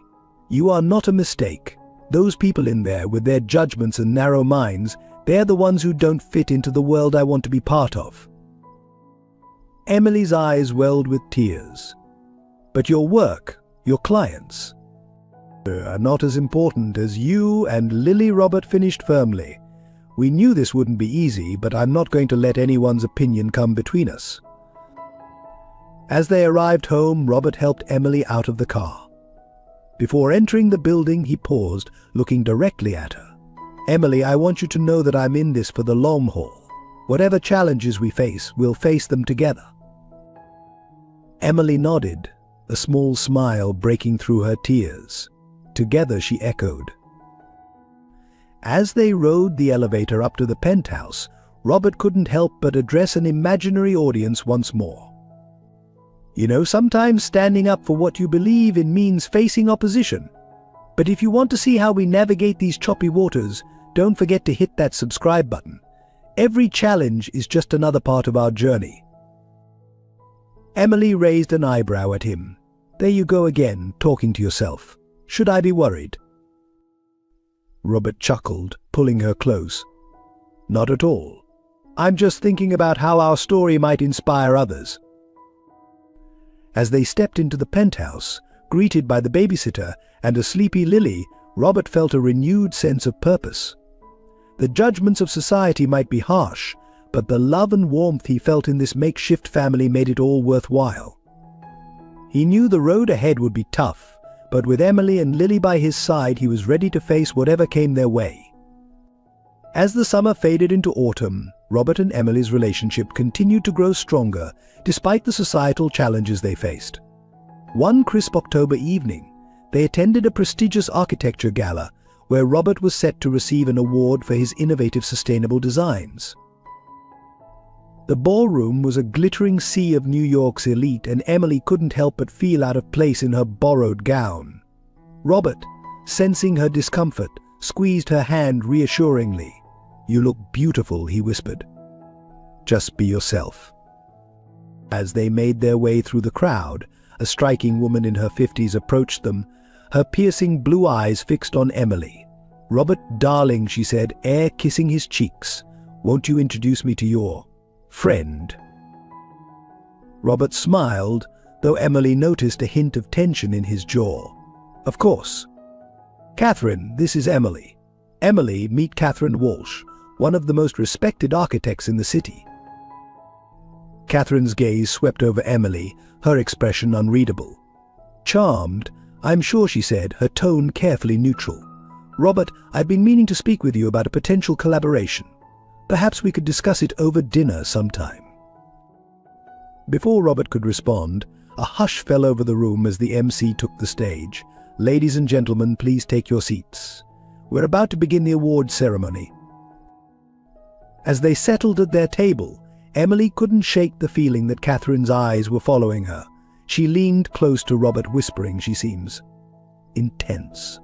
You are not a mistake. Those people in there with their judgments and narrow minds, they're the ones who don't fit into the world I want to be part of." Emily's eyes welled with tears. "But your work, your clients, are not as important as you and Lily." Robert finished firmly. "We knew this wouldn't be easy, but I'm not going to let anyone's opinion come between us." As they arrived home, Robert helped Emily out of the car. Before entering the building, he paused, looking directly at her. "Emily, I want you to know that I'm in this for the long haul. Whatever challenges we face, we'll face them together." Emily nodded, a small smile breaking through her tears. "Together," she echoed. As they rode the elevator up to the penthouse, Robert couldn't help but address an imaginary audience once more. "You know, sometimes standing up for what you believe in means facing opposition. But if you want to see how we navigate these choppy waters, don't forget to hit that subscribe button. Every challenge is just another part of our journey." Emily raised an eyebrow at him. "There you go again, talking to yourself. Should I be worried?" Robert chuckled, pulling her close. "Not at all. I'm just thinking about how our story might inspire others." As they stepped into the penthouse, greeted by the babysitter and a sleepy Lily, Robert felt a renewed sense of purpose. The judgments of society might be harsh, but the love and warmth he felt in this makeshift family made it all worthwhile. He knew the road ahead would be tough, but with Emily and Lily by his side, he was ready to face whatever came their way. As the summer faded into autumn, Robert and Emily's relationship continued to grow stronger, despite the societal challenges they faced. One crisp October evening, they attended a prestigious architecture gala, where Robert was set to receive an award for his innovative sustainable designs. The ballroom was a glittering sea of New York's elite, and Emily couldn't help but feel out of place in her borrowed gown. Robert, sensing her discomfort, squeezed her hand reassuringly. "You look beautiful," he whispered. "Just be yourself." As they made their way through the crowd, a striking woman in her 50s approached them, her piercing blue eyes fixed on Emily. "Robert, darling," she said, air kissing his cheeks, "won't you introduce me to your friend?" Robert smiled, though Emily noticed a hint of tension in his jaw. "Of course. Catherine, this is Emily. Emily, meet Catherine Walsh, one of the most respected architects in the city." Catherine's gaze swept over Emily, her expression unreadable. "Charmed, I'm sure," she said, her tone carefully neutral. "Robert, I've been meaning to speak with you about a potential collaboration. Perhaps we could discuss it over dinner sometime." Before Robert could respond, a hush fell over the room as the MC took the stage. "Ladies and gentlemen, please take your seats. We're about to begin the award ceremony." As they settled at their table, Emily couldn't shake the feeling that Catherine's eyes were following her. She leaned close to Robert, whispering, "She seems intense."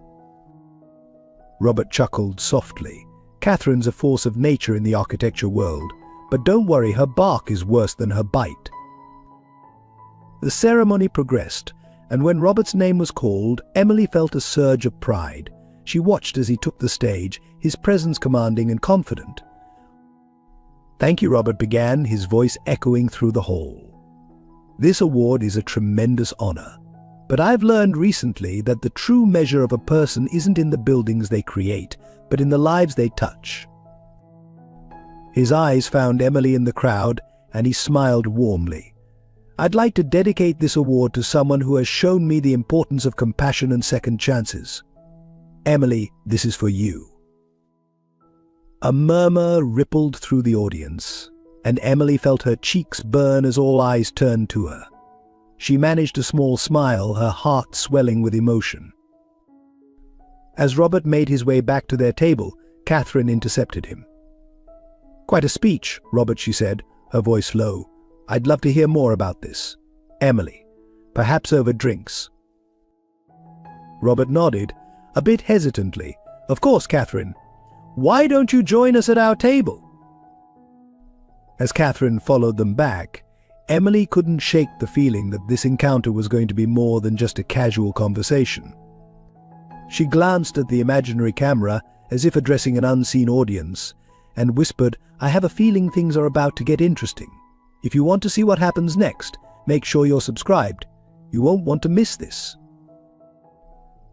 Robert chuckled softly. "Catherine's a force of nature in the architecture world, but don't worry, her bark is worse than her bite." The ceremony progressed, and when Robert's name was called, Emily felt a surge of pride. She watched as he took the stage, his presence commanding and confident. "Thank you," Robert began, his voice echoing through the hall. "This award is a tremendous honor, but I've learned recently that the true measure of a person isn't in the buildings they create, but in the lives they touch." His eyes found Emily in the crowd, and he smiled warmly. "I'd like to dedicate this award to someone who has shown me the importance of compassion and second chances. Emily, this is for you." A murmur rippled through the audience, and Emily felt her cheeks burn as all eyes turned to her. She managed a small smile, her heart swelling with emotion. As Robert made his way back to their table, Catherine intercepted him. "Quite a speech, Robert," she said, her voice low. I'd love to hear more about this. Emily, perhaps over drinks." Robert nodded, a bit hesitantly. "Of course, Catherine. Why don't you join us at our table?" As Catherine followed them back, Emily couldn't shake the feeling that this encounter was going to be more than just a casual conversation. She glanced at the imaginary camera as if addressing an unseen audience, and whispered, "I have a feeling things are about to get interesting. If you want to see what happens next, make sure you're subscribed. You won't want to miss this."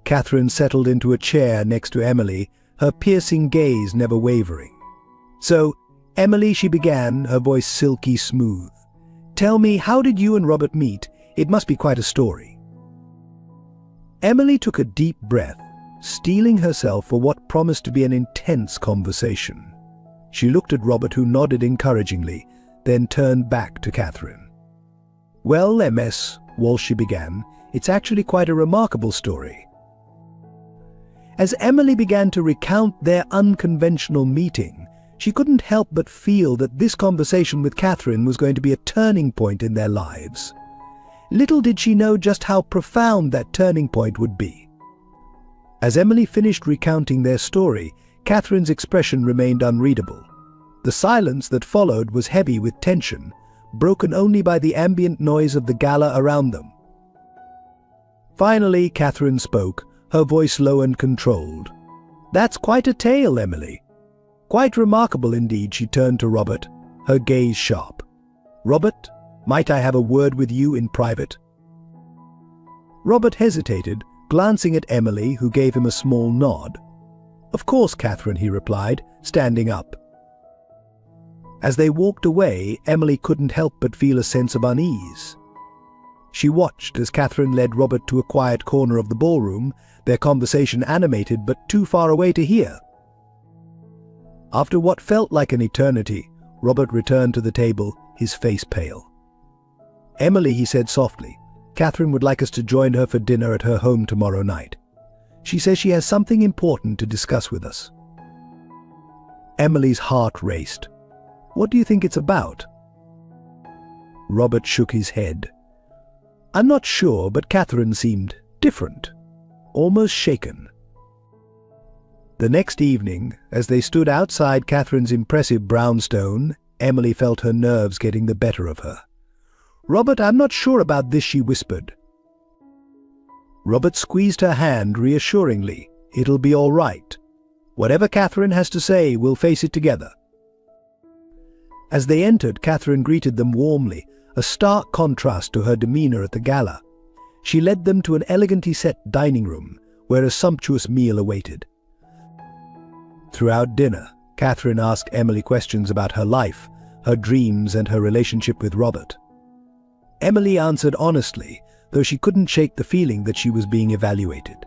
Catherine settled into a chair next to Emily, her piercing gaze never wavering. "So, Emily," she began, her voice silky smooth, "tell me, how did you and Robert meet? It must be quite a story." Emily took a deep breath, steeling herself for what promised to be an intense conversation. She looked at Robert, who nodded encouragingly, then turned back to Catherine. "Well, MS, Walsh," she began, "it's actually quite a remarkable story." As Emily began to recount their unconventional meeting, she couldn't help but feel that this conversation with Catherine was going to be a turning point in their lives. Little did she know just how profound that turning point would be. As Emily finished recounting their story, Catherine's expression remained unreadable. The silence that followed was heavy with tension, broken only by the ambient noise of the gala around them. Finally, Catherine spoke, her voice low and controlled. "That's quite a tale, Emily. Quite remarkable indeed." She turned to Robert, her gaze sharp. "Robert, might I have a word with you in private?" Robert hesitated, glancing at Emily, who gave him a small nod. "Of course, Catherine," he replied, standing up. As they walked away, Emily couldn't help but feel a sense of unease. She watched as Catherine led Robert to a quiet corner of the ballroom, their conversation animated but too far away to hear. After what felt like an eternity, Robert returned to the table, his face pale. "Emily," he said softly, "Catherine would like us to join her for dinner at her home tomorrow night. She says she has something important to discuss with us." Emily's heart raced. "What do you think it's about?" Robert shook his head. "I'm not sure, but Catherine seemed different, almost shaken." The next evening, as they stood outside Catherine's impressive brownstone, Emily felt her nerves getting the better of her. "Robert, I'm not sure about this," she whispered. Robert squeezed her hand reassuringly. "It'll be all right. Whatever Catherine has to say, we'll face it together." As they entered, Catherine greeted them warmly, a stark contrast to her demeanor at the gala. She led them to an elegantly set dining room, where a sumptuous meal awaited. Throughout dinner, Catherine asked Emily questions about her life, her dreams, and her relationship with Robert. Emily answered honestly, though she couldn't shake the feeling that she was being evaluated.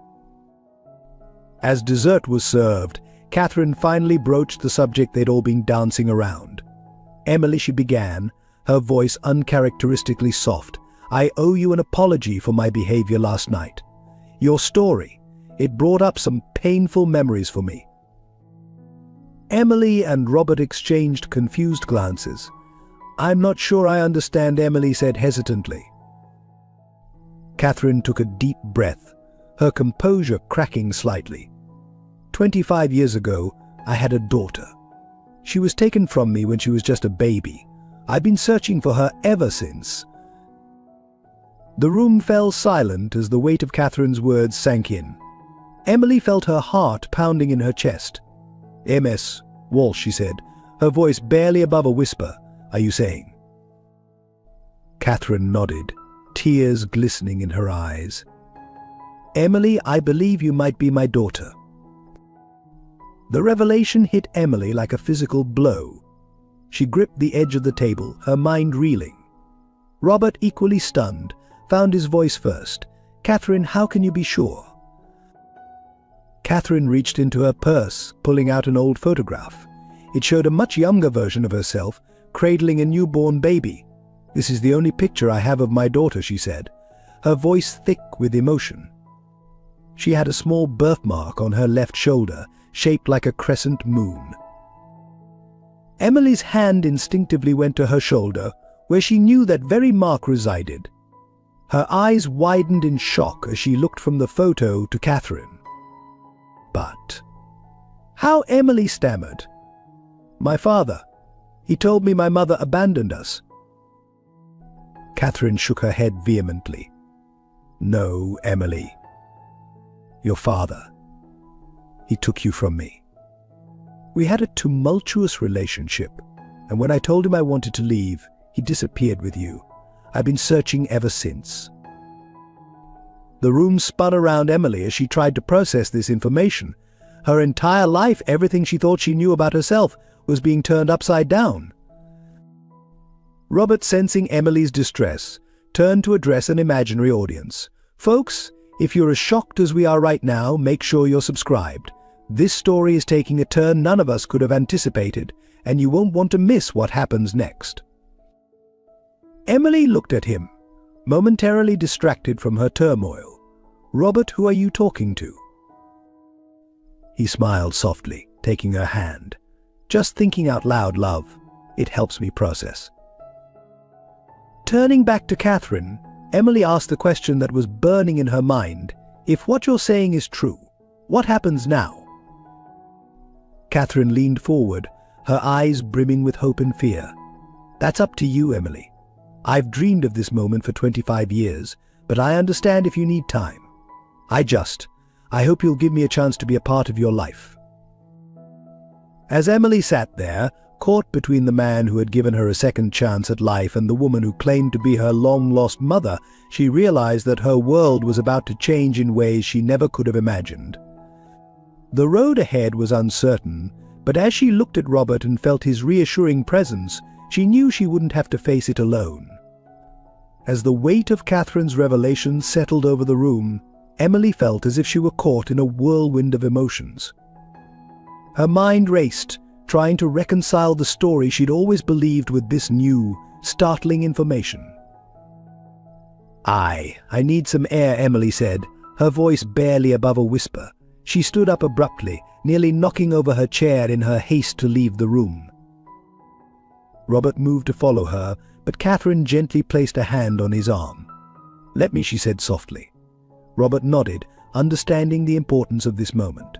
As dessert was served, Catherine finally broached the subject they'd all been dancing around. "Emily," she began, her voice uncharacteristically soft, "I owe you an apology for my behavior last night. Your story, it brought up some painful memories for me." Emily and Robert exchanged confused glances. "I'm not sure I understand," Emily said hesitantly. Catherine took a deep breath, her composure cracking slightly. 25 years ago, I had a daughter. She was taken from me when she was just a baby. I've been searching for her ever since." The room fell silent as the weight of Catherine's words sank in. Emily felt her heart pounding in her chest. "MS, Walsh," she said, her voice barely above a whisper. "Are you saying?" Catherine nodded, tears glistening in her eyes. "Emily, I believe you might be my daughter." The revelation hit Emily like a physical blow. She gripped the edge of the table, her mind reeling. Robert, equally stunned, found his voice first. "Catherine, how can you be sure?" Catherine reached into her purse, pulling out an old photograph. It showed a much younger version of herself, cradling a newborn baby. "This is the only picture I have of my daughter," she said, her voice thick with emotion. She had a small birthmark on her left shoulder, shaped like a crescent moon. Emily's hand instinctively went to her shoulder, where she knew that very mark resided. Her eyes widened in shock as she looked from the photo to Catherine. But how? Emily stammered. My father. He told me my mother abandoned us. Catherine shook her head vehemently. No, Emily. Your father. He took you from me. We had a tumultuous relationship, and when I told him I wanted to leave, he disappeared with you. I've been searching ever since. The room spun around Emily as she tried to process this information. Her entire life, everything she thought she knew about herself, was being turned upside down. Robert, sensing Emily's distress, turned to address an imaginary audience. Folks, if you're as shocked as we are right now, make sure you're subscribed. This story is taking a turn none of us could have anticipated, and you won't want to miss what happens next. Emily looked at him, momentarily distracted from her turmoil. Robert, who are you talking to? He smiled softly, taking her hand. Just thinking out loud, love. It helps me process. Turning back to Catherine, Emily asked the question that was burning in her mind. If what you're saying is true, what happens now? Catherine leaned forward, her eyes brimming with hope and fear. That's up to you, Emily. I've dreamed of this moment for 25 years, but I understand if you need time. I hope you'll give me a chance to be a part of your life. As Emily sat there, caught between the man who had given her a second chance at life and the woman who claimed to be her long-lost mother, she realized that her world was about to change in ways she never could have imagined. The road ahead was uncertain, but as she looked at Robert and felt his reassuring presence, she knew she wouldn't have to face it alone. As the weight of Catherine's revelation settled over the room, Emily felt as if she were caught in a whirlwind of emotions. Her mind raced, trying to reconcile the story she'd always believed with this new, startling information. I need some air, Emily said, her voice barely above a whisper. She stood up abruptly, nearly knocking over her chair in her haste to leave the room. Robert moved to follow her, but Catherine gently placed a hand on his arm. Let me, she said softly. Robert nodded, understanding the importance of this moment.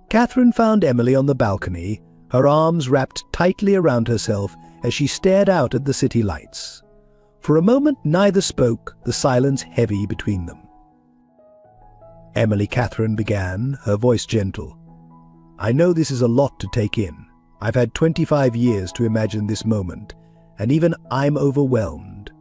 Catherine found Emily on the balcony, her arms wrapped tightly around herself as she stared out at the city lights. For a moment neither spoke, the silence heavy between them. Emily, Catherine began, her voice gentle. I know this is a lot to take in. I've had 25 years to imagine this moment, and even I'm overwhelmed.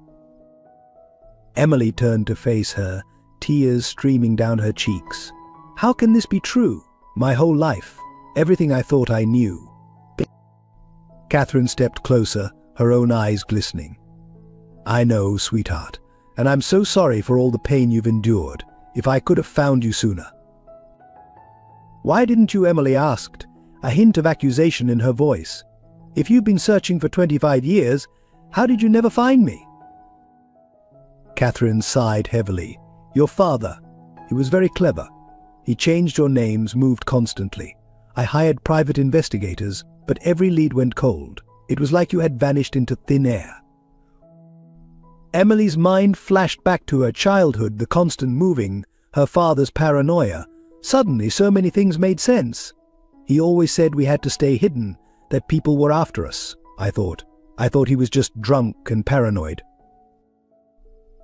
Emily turned to face her, tears streaming down her cheeks. How can this be true? My whole life, everything I thought I knew. Catherine stepped closer, her own eyes glistening. I know, sweetheart, and I'm so sorry for all the pain you've endured. If I could have found you sooner. Why didn't you? Emily asked, a hint of accusation in her voice. If you've been searching for 25 years, how did you never find me? Catherine sighed heavily. Your father. He was very clever. He changed your names, moved constantly. I hired private investigators, but every lead went cold. It was like you had vanished into thin air. Emily's mind flashed back to her childhood, the constant moving, her father's paranoia. Suddenly, so many things made sense. He always said we had to stay hidden, that people were after us, I thought. I thought he was just drunk and paranoid.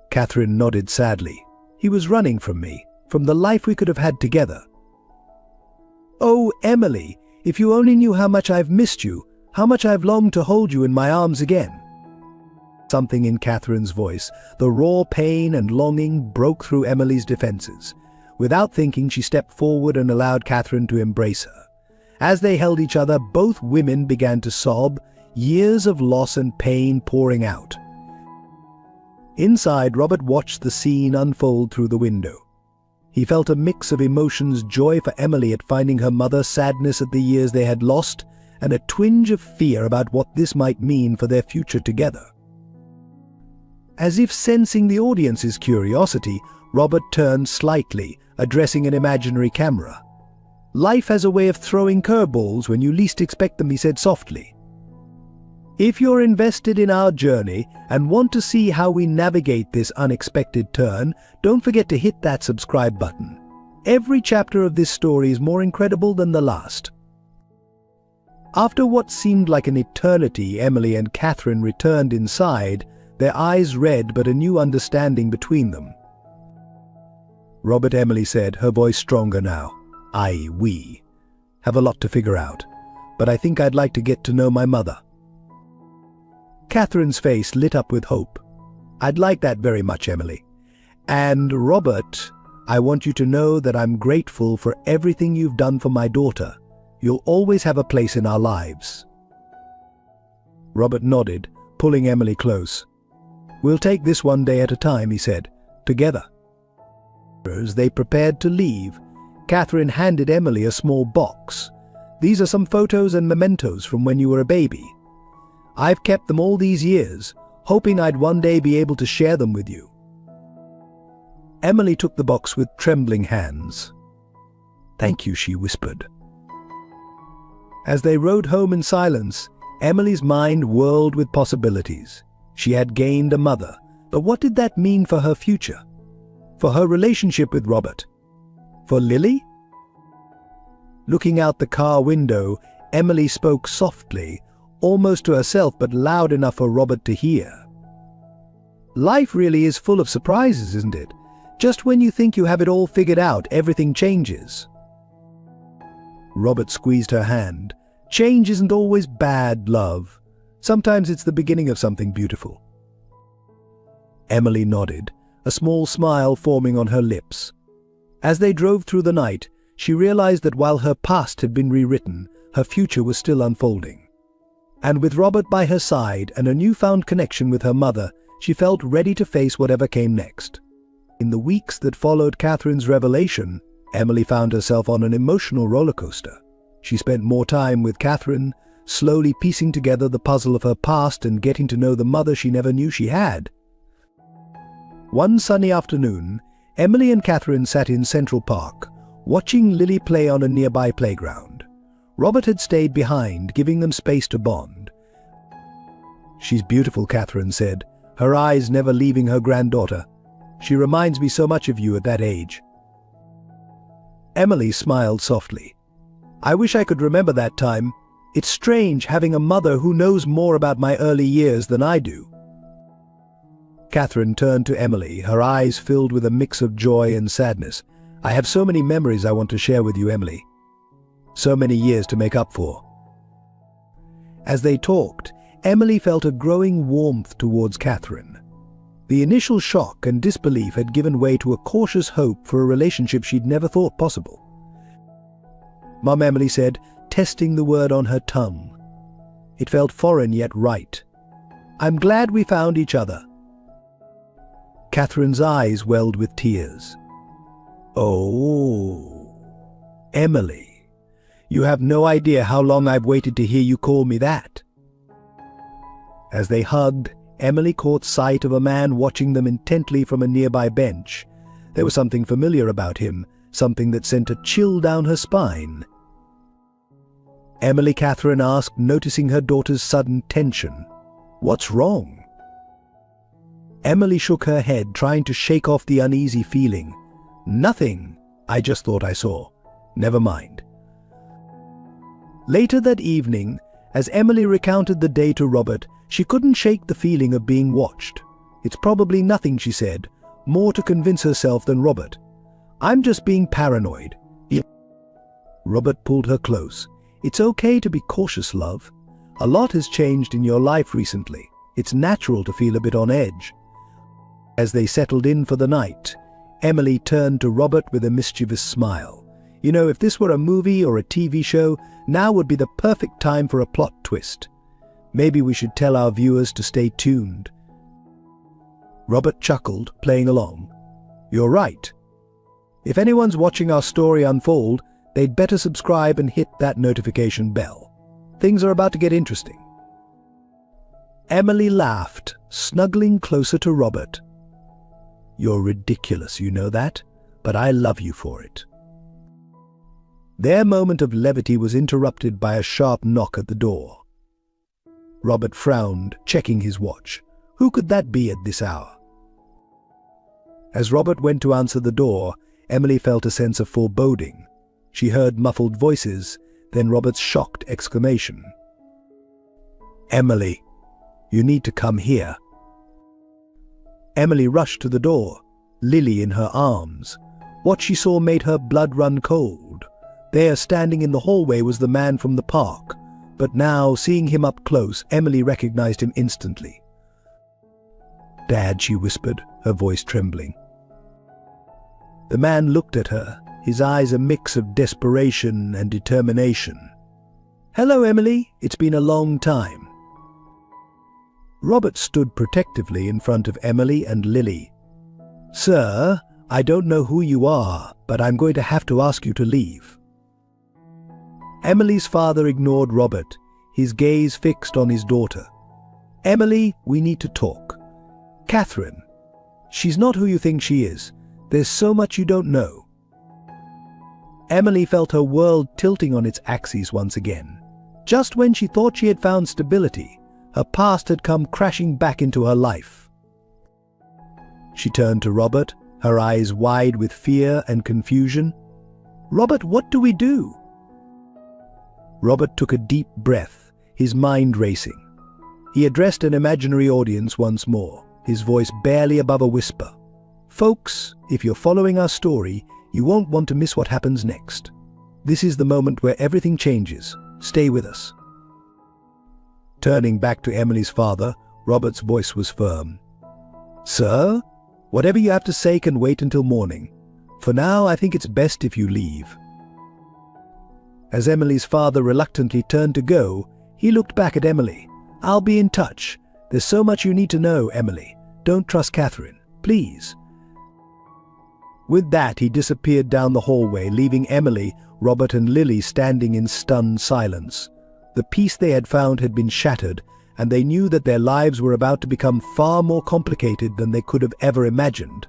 Catherine nodded sadly. He was running from me, from the life we could have had together. Oh, Emily, if you only knew how much I've missed you, how much I've longed to hold you in my arms again. Something in Catherine's voice, the raw pain and longing, broke through Emily's defenses. Without thinking, she stepped forward and allowed Catherine to embrace her. As they held each other, both women began to sob, years of loss and pain pouring out. Inside, Robert watched the scene unfold through the window. He felt a mix of emotions, joy for Emily at finding her mother, sadness at the years they had lost, and a twinge of fear about what this might mean for their future together. As if sensing the audience's curiosity, Robert turned slightly, addressing an imaginary camera. Life has a way of throwing curveballs when you least expect them, he said softly. If you're invested in our journey and want to see how we navigate this unexpected turn, don't forget to hit that subscribe button. Every chapter of this story is more incredible than the last. After what seemed like an eternity, Emily and Catherine returned inside, their eyes red but a new understanding between them. "Robert," Emily said, her voice stronger now. We have a lot to figure out, but I think I'd like to get to know my mother." Catherine's face lit up with hope. "I'd like that very much, Emily. And Robert, I want you to know that I'm grateful for everything you've done for my daughter. You'll always have a place in our lives." Robert nodded, pulling Emily close. "We'll take this one day at a time," he said, "together." As they prepared to leave, Catherine handed Emily a small box. "These are some photos and mementos from when you were a baby. I've kept them all these years, hoping I'd one day be able to share them with you." Emily took the box with trembling hands. "Thank you," she whispered. As they rode home in silence, Emily's mind whirled with possibilities. She had gained a mother, but what did that mean for her future? For her relationship with Robert? For Lily? Looking out the car window, Emily spoke softly, almost to herself but loud enough for Robert to hear. "Life really is full of surprises, isn't it? Just when you think you have it all figured out, everything changes." Robert squeezed her hand. "Change isn't always bad, love. Sometimes it's the beginning of something beautiful." Emily nodded, a small smile forming on her lips. As they drove through the night, she realized that while her past had been rewritten, her future was still unfolding. And with Robert by her side and a newfound connection with her mother, she felt ready to face whatever came next. In the weeks that followed Catherine's revelation, Emily found herself on an emotional roller coaster. She spent more time with Catherine, slowly piecing together the puzzle of her past and getting to know the mother she never knew she had. One sunny afternoon, Emily and Catherine sat in Central Park, watching Lily play on a nearby playground. Robert had stayed behind, giving them space to bond. "She's beautiful," Catherine said, her eyes never leaving her granddaughter. "She reminds me so much of you at that age." Emily smiled softly. "I wish I could remember that time. It's strange having a mother who knows more about my early years than I do." Catherine turned to Emily, her eyes filled with a mix of joy and sadness. "I have so many memories I want to share with you, Emily. So many years to make up for." As they talked, Emily felt a growing warmth towards Catherine. The initial shock and disbelief had given way to a cautious hope for a relationship she'd never thought possible. "Mum," Emily said, testing the word on her tongue. It felt foreign yet right. "I'm glad we found each other." Catherine's eyes welled with tears. "Oh, Emily, you have no idea how long I've waited to hear you call me that." As they hugged, Emily caught sight of a man watching them intently from a nearby bench. There was something familiar about him, something that sent a chill down her spine. "Emily," Catherine asked, noticing her daughter's sudden tension. "What's wrong?" Emily shook her head, trying to shake off the uneasy feeling. "Nothing. I just thought I saw. Never mind." Later that evening, as Emily recounted the day to Robert, she couldn't shake the feeling of being watched. "It's probably nothing," she said, more to convince herself than Robert. "I'm just being paranoid." Robert pulled her close. "It's okay to be cautious, love. A lot has changed in your life recently. It's natural to feel a bit on edge." As they settled in for the night, Emily turned to Robert with a mischievous smile. "You know, if this were a movie or a TV show, now would be the perfect time for a plot twist. Maybe we should tell our viewers to stay tuned." Robert chuckled, playing along. "You're right. If anyone's watching our story unfold, they'd better subscribe and hit that notification bell. Things are about to get interesting." Emily laughed, snuggling closer to Robert. "You're ridiculous, you know that, but I love you for it." Their moment of levity was interrupted by a sharp knock at the door. Robert frowned, checking his watch. Who could that be at this hour? As Robert went to answer the door, Emily felt a sense of foreboding. She heard muffled voices, then Robert's shocked exclamation. "Emily, you need to come here." Emily rushed to the door, Lily in her arms. What she saw made her blood run cold. There, standing in the hallway, was the man from the park. But now, seeing him up close, Emily recognized him instantly. "Dad," she whispered, her voice trembling. The man looked at her, his eyes a mix of desperation and determination. "Hello, Emily. It's been a long time." Robert stood protectively in front of Emily and Lily. "Sir, I don't know who you are, but I'm going to have to ask you to leave." Emily's father ignored Robert, his gaze fixed on his daughter. "Emily, we need to talk. Catherine, she's not who you think she is. There's so much you don't know." Emily felt her world tilting on its axis once again. Just when she thought she had found stability, her past had come crashing back into her life. She turned to Robert, her eyes wide with fear and confusion. "Robert, what do we do?" Robert took a deep breath, his mind racing. He addressed an imaginary audience once more, his voice barely above a whisper. "Folks, if you're following our story, you won't want to miss what happens next. This is the moment where everything changes. Stay with us." Turning back to Emily's father, Robert's voice was firm. "Sir, whatever you have to say can wait until morning. For now, I think it's best if you leave." As Emily's father reluctantly turned to go, he looked back at Emily. "I'll be in touch. There's so much you need to know, Emily. Don't trust Catherine, please." With that, he disappeared down the hallway, leaving Emily, Robert and Lily standing in stunned silence. The peace they had found had been shattered, and they knew that their lives were about to become far more complicated than they could have ever imagined.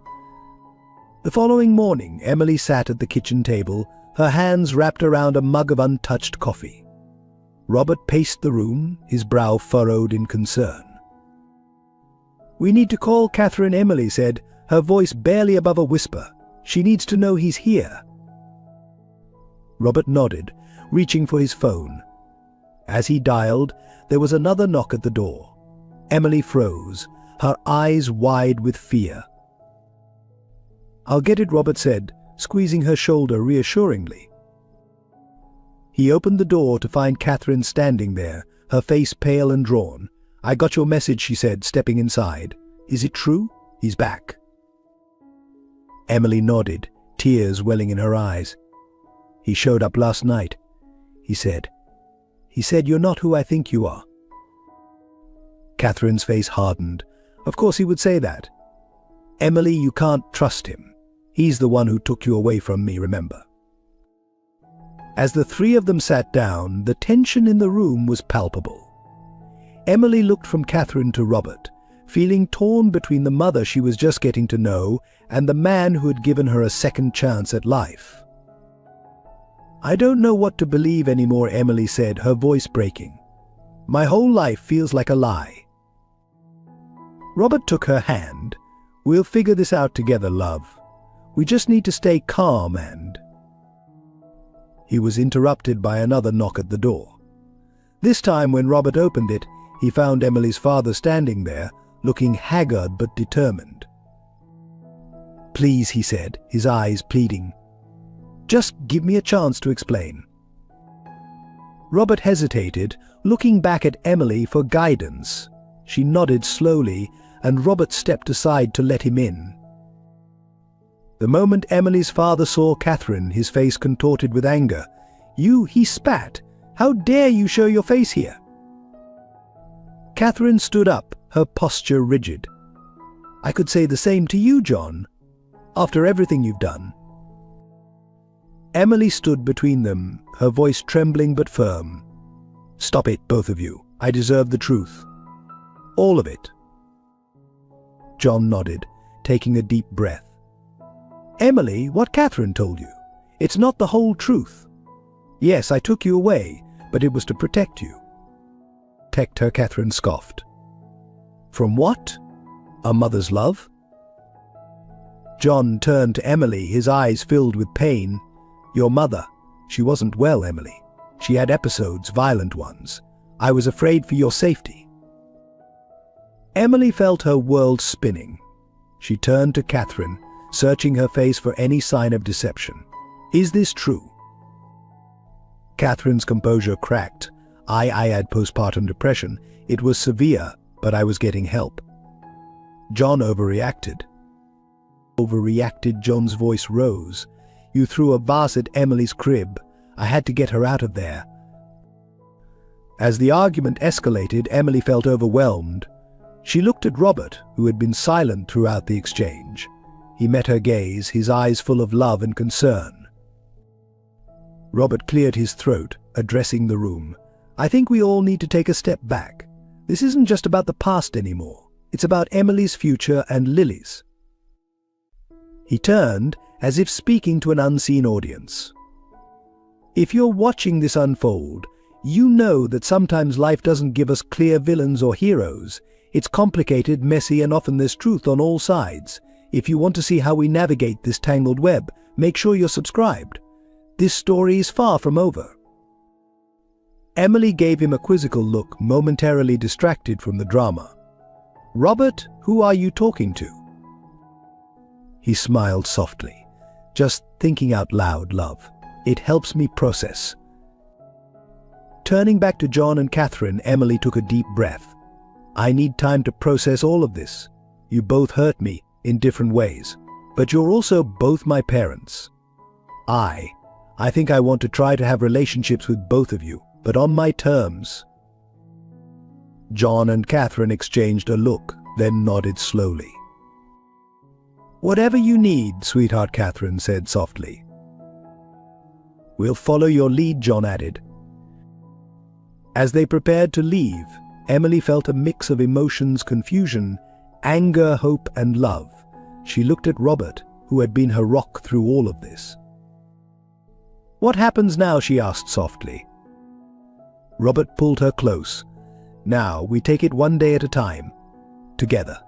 The following morning, Emily sat at the kitchen table, her hands wrapped around a mug of untouched coffee. Robert paced the room, his brow furrowed in concern. "We need to call Catherine," Emily said, her voice barely above a whisper. "She needs to know he's here." Robert nodded, reaching for his phone. As he dialed, there was another knock at the door. Emily froze, her eyes wide with fear. "I'll get it," Robert said, squeezing her shoulder reassuringly. He opened the door to find Catherine standing there, her face pale and drawn. "I got your message," she said, stepping inside. "Is it true? He's back." Emily nodded, tears welling in her eyes. "He showed up last night," he said. "He said you're not who I think you are." Catherine's face hardened. Of course he would say that. "Emily, you can't trust him. He's the one who took you away from me, remember." As the three of them sat down, the tension in the room was palpable. Emily looked from Catherine to Robert, feeling torn between the mother she was just getting to know and the man who had given her a second chance at life. "I don't know what to believe anymore," Emily said, her voice breaking. "My whole life feels like a lie." Robert took her hand. "We'll figure this out together, love. We just need to stay calm and—" He was interrupted by another knock at the door. This time, when Robert opened it, he found Emily's father standing there, looking haggard but determined. "Please," he said, his eyes pleading. "Just give me a chance to explain." Robert hesitated, looking back at Emily for guidance. She nodded slowly, and Robert stepped aside to let him in. The moment Emily's father saw Catherine, his face contorted with anger. "You," he spat. "How dare you show your face here?" Catherine stood up, her posture rigid. "I could say the same to you, John, after everything you've done." Emily stood between them, her voice trembling but firm. "Stop it, both of you. I deserve the truth. All of it." John nodded, taking a deep breath. "Emily, what Catherine told you. It's not the whole truth. Yes, I took you away, but it was to protect you." protect her, Catherine scoffed. From what? A mother's love? John turned to Emily, his eyes filled with pain. Your mother. She wasn't well, Emily. She had episodes, violent ones. I was afraid for your safety. Emily felt her world spinning. She turned to Catherine, searching her face for any sign of deception. Is this true? Catherine's composure cracked. I had postpartum depression. It was severe, but I was getting help. John overreacted. John's voice rose. You threw a vase at Emily's crib. I had to get her out of there. As the argument escalated, Emily felt overwhelmed. She looked at Robert, who had been silent throughout the exchange. He met her gaze, his eyes full of love and concern. Robert cleared his throat, addressing the room. I think we all need to take a step back. This isn't just about the past anymore. It's about Emily's future and Lily's. He turned, as if speaking to an unseen audience. If you're watching this unfold, you know that sometimes life doesn't give us clear villains or heroes. It's complicated, messy, and often there's truth on all sides. If you want to see how we navigate this tangled web, make sure you're subscribed. This story is far from over. Emily gave him a quizzical look, momentarily distracted from the drama. Robert, who are you talking to? He smiled softly. Just thinking out loud, love. It helps me process. Turning back to John and Catherine, Emily took a deep breath. I need time to process all of this. You both hurt me in different ways, but you're also both my parents. I think I want to try to have relationships with both of you, but on my terms. John and Catherine exchanged a look, then nodded slowly. Whatever you need, sweetheart, Catherine said softly. We'll follow your lead, John added. As they prepared to leave, Emily felt a mix of emotions, confusion, anger, hope, and love. She looked at Robert, who had been her rock through all of this. What happens now? She asked softly. Robert pulled her close. Now we take it one day at a time, together.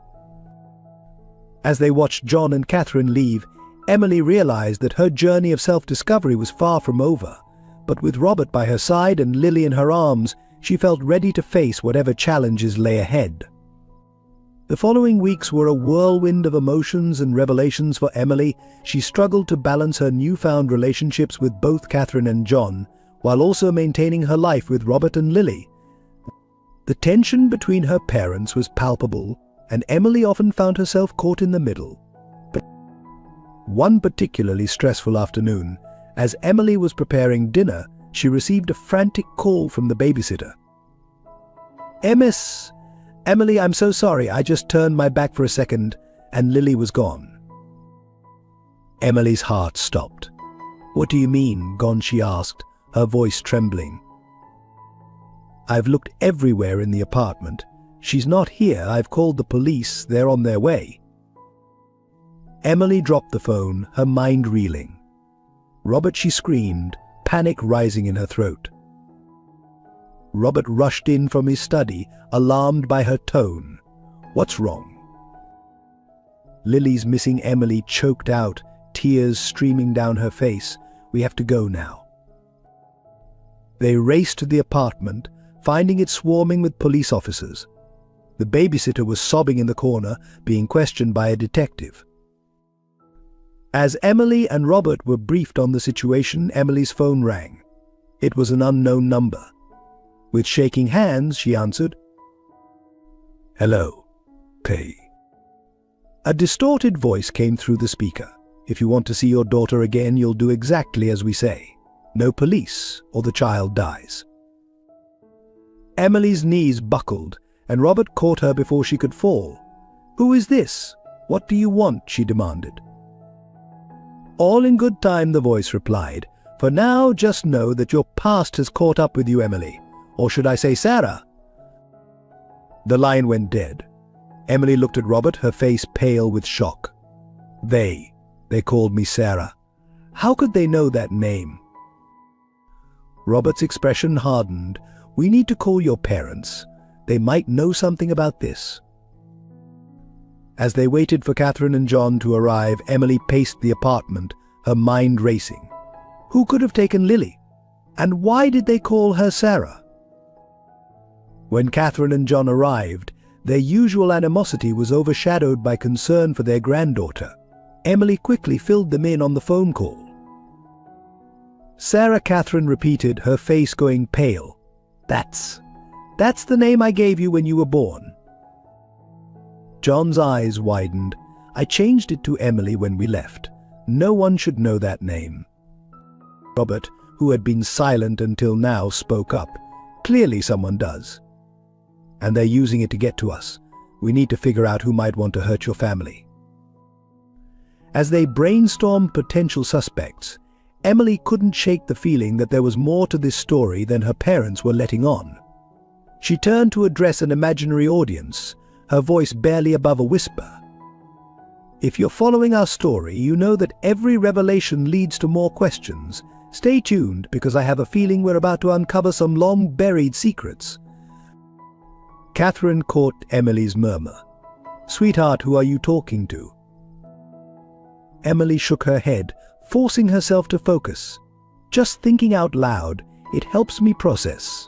As they watched John and Catherine leave, Emily realized that her journey of self-discovery was far from over. But with Robert by her side and Lily in her arms, she felt ready to face whatever challenges lay ahead. The following weeks were a whirlwind of emotions and revelations for Emily. She struggled to balance her newfound relationships with both Catherine and John, while also maintaining her life with Robert and Lily. The tension between her parents was palpable, and Emily often found herself caught in the middle. But one particularly stressful afternoon, as Emily was preparing dinner, she received a frantic call from the babysitter. Emily, I'm so sorry, I just turned my back for a second, and Lily was gone. Emily's heart stopped. What do you mean, gone? She asked, her voice trembling. I've looked everywhere in the apartment. She's not here. I've called the police. They're on their way. Emily dropped the phone, her mind reeling. Robert, she screamed, panic rising in her throat. Robert rushed in from his study, alarmed by her tone. What's wrong? Lily's missing, Emily choked out, tears streaming down her face. We have to go now. They raced to the apartment, finding it swarming with police officers. The babysitter was sobbing in the corner, being questioned by a detective. As Emily and Robert were briefed on the situation, Emily's phone rang. It was an unknown number. With shaking hands, she answered. Hello, Kay. A distorted voice came through the speaker. If you want to see your daughter again, you'll do exactly as we say. No police, or the child dies. Emily's knees buckled, and Robert caught her before she could fall. Who is this? What do you want? She demanded. All in good time, the voice replied. For now, just know that your past has caught up with you, Emily. Or should I say Sarah? The line went dead. Emily looked at Robert, her face pale with shock. They called me Sarah. How could they know that name? Robert's expression hardened. We need to call your parents. They might know something about this. As they waited for Catherine and John to arrive, Emily paced the apartment, her mind racing. Who could have taken Lily? And why did they call her Sarah? When Catherine and John arrived, their usual animosity was overshadowed by concern for their granddaughter. Emily quickly filled them in on the phone call. Sarah, Catherine repeated, her face going pale. That's the name I gave you when you were born. John's eyes widened. I changed it to Emily when we left. No one should know that name. Robert, who had been silent until now, spoke up. Clearly someone does. And they're using it to get to us. We need to figure out who might want to hurt your family. As they brainstormed potential suspects, Emily couldn't shake the feeling that there was more to this story than her parents were letting on. She turned to address an imaginary audience, her voice barely above a whisper. If you're following our story, you know that every revelation leads to more questions. Stay tuned, because I have a feeling we're about to uncover some long-buried secrets. Catherine caught Emily's murmur. Sweetheart, who are you talking to? Emily shook her head, forcing herself to focus. Just thinking out loud, it helps me process.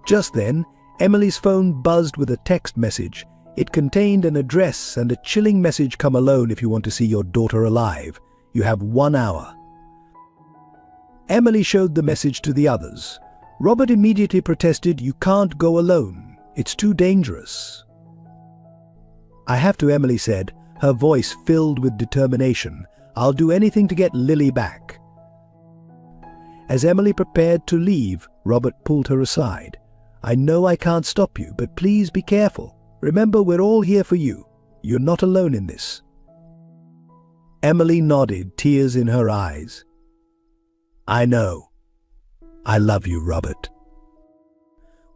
Just then, Emily's phone buzzed with a text message. It contained an address and a chilling message: come alone if you want to see your daughter alive. You have 1 hour. Emily showed the message to the others. Robert immediately protested, you can't go alone. It's too dangerous. I have to, Emily said, her voice filled with determination. I'll do anything to get Lily back. As Emily prepared to leave, Robert pulled her aside. I know I can't stop you, but please be careful. Remember, we're all here for you. You're not alone in this. Emily nodded, tears in her eyes. I know. I love you, Robert.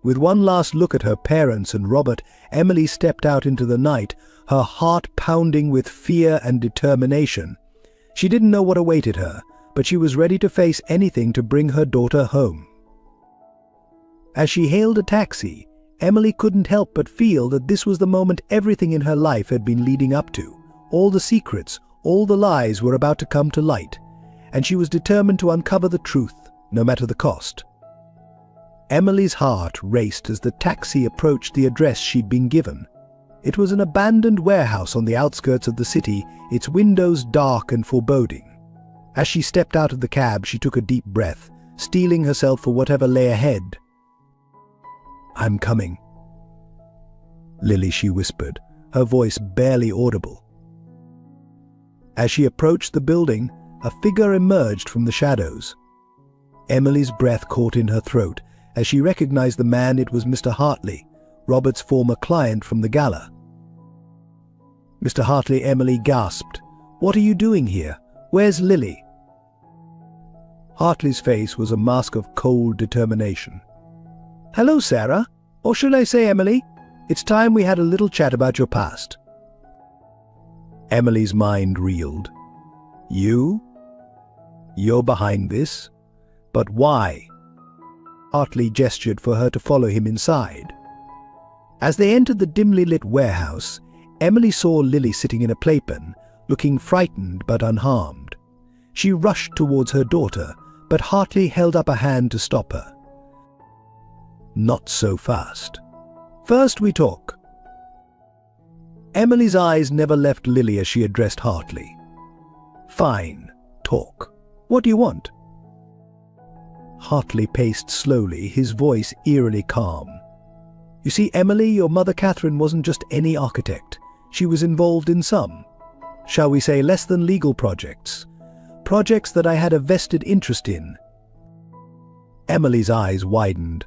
With one last look at her parents and Robert, Emily stepped out into the night, her heart pounding with fear and determination. She didn't know what awaited her, but she was ready to face anything to bring her daughter home. As she hailed a taxi, Emily couldn't help but feel that this was the moment everything in her life had been leading up to. All the secrets, all the lies were about to come to light, and she was determined to uncover the truth, no matter the cost. Emily's heart raced as the taxi approached the address she'd been given. It was an abandoned warehouse on the outskirts of the city, its windows dark and foreboding. As she stepped out of the cab, she took a deep breath, steeling herself for whatever lay ahead. I'm coming. Lily, she whispered, her voice barely audible. As she approached the building, a figure emerged from the shadows. Emily's breath caught in her throat. As she recognized the man, it was Mr. Hartley, Robert's former client from the gala. Mr. Hartley, Emily gasped. What are you doing here? Where's Lily? Hartley's face was a mask of cold determination. Hello, Sarah. Or should I say Emily? It's time we had a little chat about your past. Emily's mind reeled. You? You're behind this? But why? Hartley gestured for her to follow him inside. As they entered the dimly lit warehouse, Emily saw Lily sitting in a playpen, looking frightened but unharmed. She rushed towards her daughter, but Hartley held up a hand to stop her. Not so fast. First we talk. Emily's eyes never left Lily as she addressed Hartley. Fine, talk. What do you want? Hartley paced slowly, his voice eerily calm. You see, Emily, your mother Catherine wasn't just any architect. She was involved in some, shall we say, less than legal projects. Projects that I had a vested interest in. Emily's eyes widened.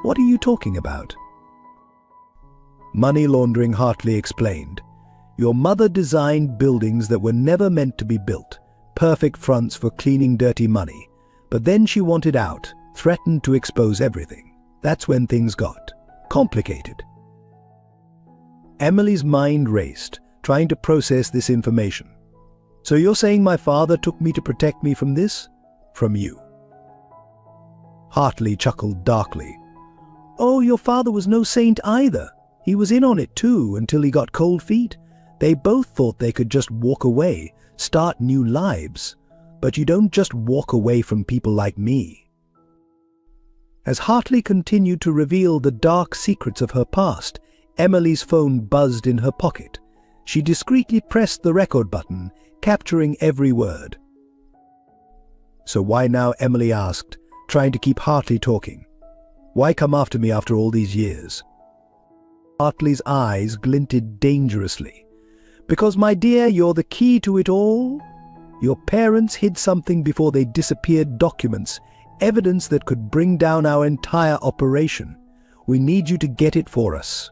What are you talking about? Money laundering, Hartley explained. Your mother designed buildings that were never meant to be built, perfect fronts for cleaning dirty money. But then she wanted out, threatened to expose everything. That's when things got complicated. Emily's mind raced, trying to process this information. So you're saying my father took me to protect me from this? From you? Hartley chuckled darkly. Oh, your father was no saint either. He was in on it too until he got cold feet. They both thought they could just walk away, start new lives. But you don't just walk away from people like me. As Hartley continued to reveal the dark secrets of her past, Emily's phone buzzed in her pocket. She discreetly pressed the record button, capturing every word. "So why now?" Emily asked, trying to keep Hartley talking. "Why come after me after all these years?" Hartley's eyes glinted dangerously. "Because, my dear, you're the key to it all. Your parents hid something before they disappeared: documents, evidence that could bring down our entire operation. We need you to get it for us."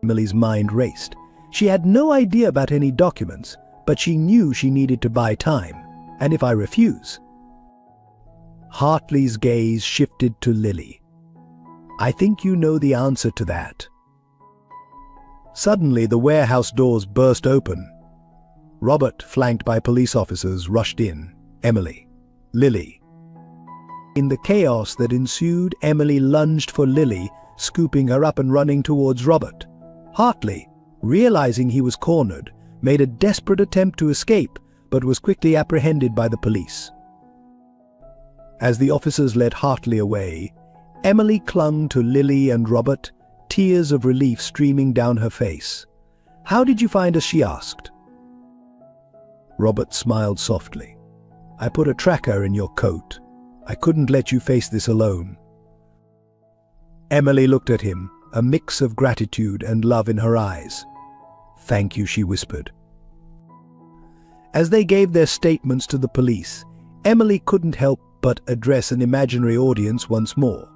Emily's mind raced. She had no idea about any documents, but she knew she needed to buy time. "And if I refuse?" Hartley's gaze shifted to Lily. "I think you know the answer to that." Suddenly, the warehouse doors burst open. Robert, flanked by police officers, rushed in. Emily. Lily. In the chaos that ensued, Emily lunged for Lily, scooping her up and running towards Robert. Hartley, realizing he was cornered, made a desperate attempt to escape, but was quickly apprehended by the police. As the officers led Hartley away, Emily clung to Lily and Robert, tears of relief streaming down her face. "How did you find us?" she asked. Robert smiled softly. "I put a tracker in your coat. I couldn't let you face this alone." Emily looked at him, a mix of gratitude and love in her eyes. "Thank you," she whispered. As they gave their statements to the police, Emily couldn't help but address an imaginary audience once more.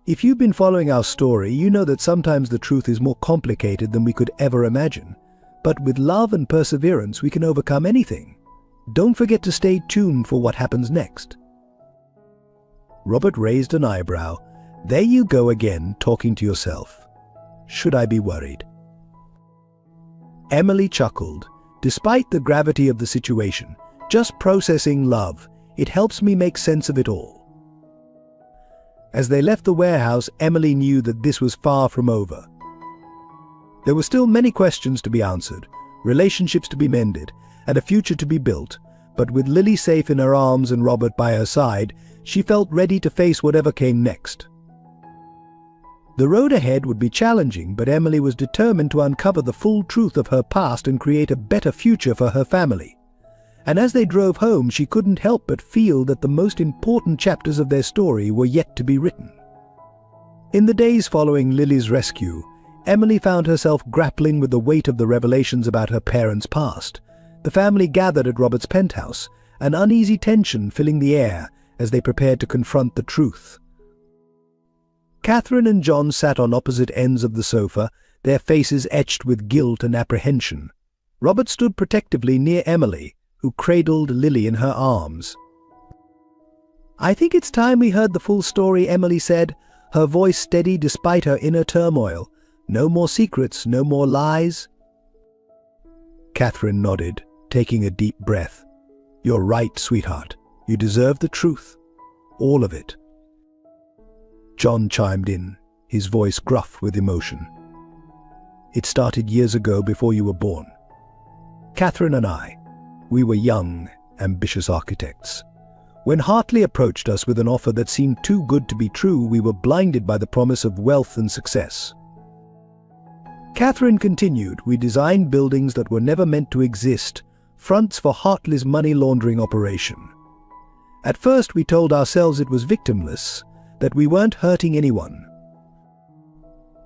If you've been following our story, you know that sometimes the truth is more complicated than we could ever imagine. But with love and perseverance, we can overcome anything. Don't forget to stay tuned for what happens next. Robert raised an eyebrow. "There you go again, talking to yourself. Should I be worried?" Emily chuckled. "Despite the gravity of the situation, just processing love, it helps me make sense of it all." As they left the warehouse, Emily knew that this was far from over. There were still many questions to be answered, relationships to be mended, and a future to be built, but with Lily safe in her arms and Robert by her side, she felt ready to face whatever came next. The road ahead would be challenging, but Emily was determined to uncover the full truth of her past and create a better future for her family. And as they drove home, she couldn't help but feel that the most important chapters of their story were yet to be written. In the days following Lily's rescue, Emily found herself grappling with the weight of the revelations about her parents' past. The family gathered at Robert's penthouse, an uneasy tension filling the air as they prepared to confront the truth. Catherine and John sat on opposite ends of the sofa, their faces etched with guilt and apprehension. Robert stood protectively near Emily, who cradled Lily in her arms. "I think it's time we heard the full story," Emily said, her voice steady despite her inner turmoil. "No more secrets, no more lies." Catherine nodded, taking a deep breath. "You're right, sweetheart. You deserve the truth. All of it." John chimed in, his voice gruff with emotion. "It started years ago, before you were born. Catherine and I, we were young, ambitious architects. When Hartley approached us with an offer that seemed too good to be true, we were blinded by the promise of wealth and success. Catherine continued, "We designed buildings that were never meant to exist, fronts for Hartley's money laundering operation. At first we told ourselves it was victimless, that we weren't hurting anyone.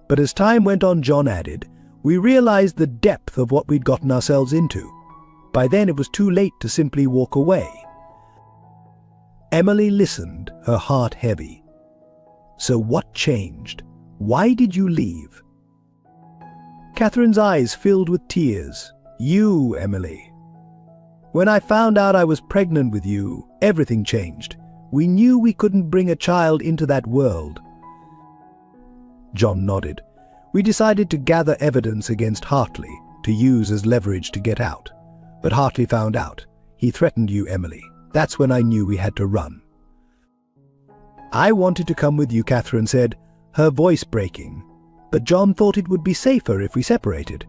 But as time went on," John added, "we realized the depth of what we'd gotten ourselves into. By then it was too late to simply walk away." Emily listened, her heart heavy. "So what changed? Why did you leave?" Catherine's eyes filled with tears. "You, Emily. When I found out I was pregnant with you, everything changed. We knew we couldn't bring a child into that world." John nodded. "We decided to gather evidence against Hartley, to use as leverage to get out. But Hartley found out. He threatened you, Emily. That's when I knew we had to run." "I wanted to come with you," Catherine said. her voice breaking. "But John thought it would be safer if we separated.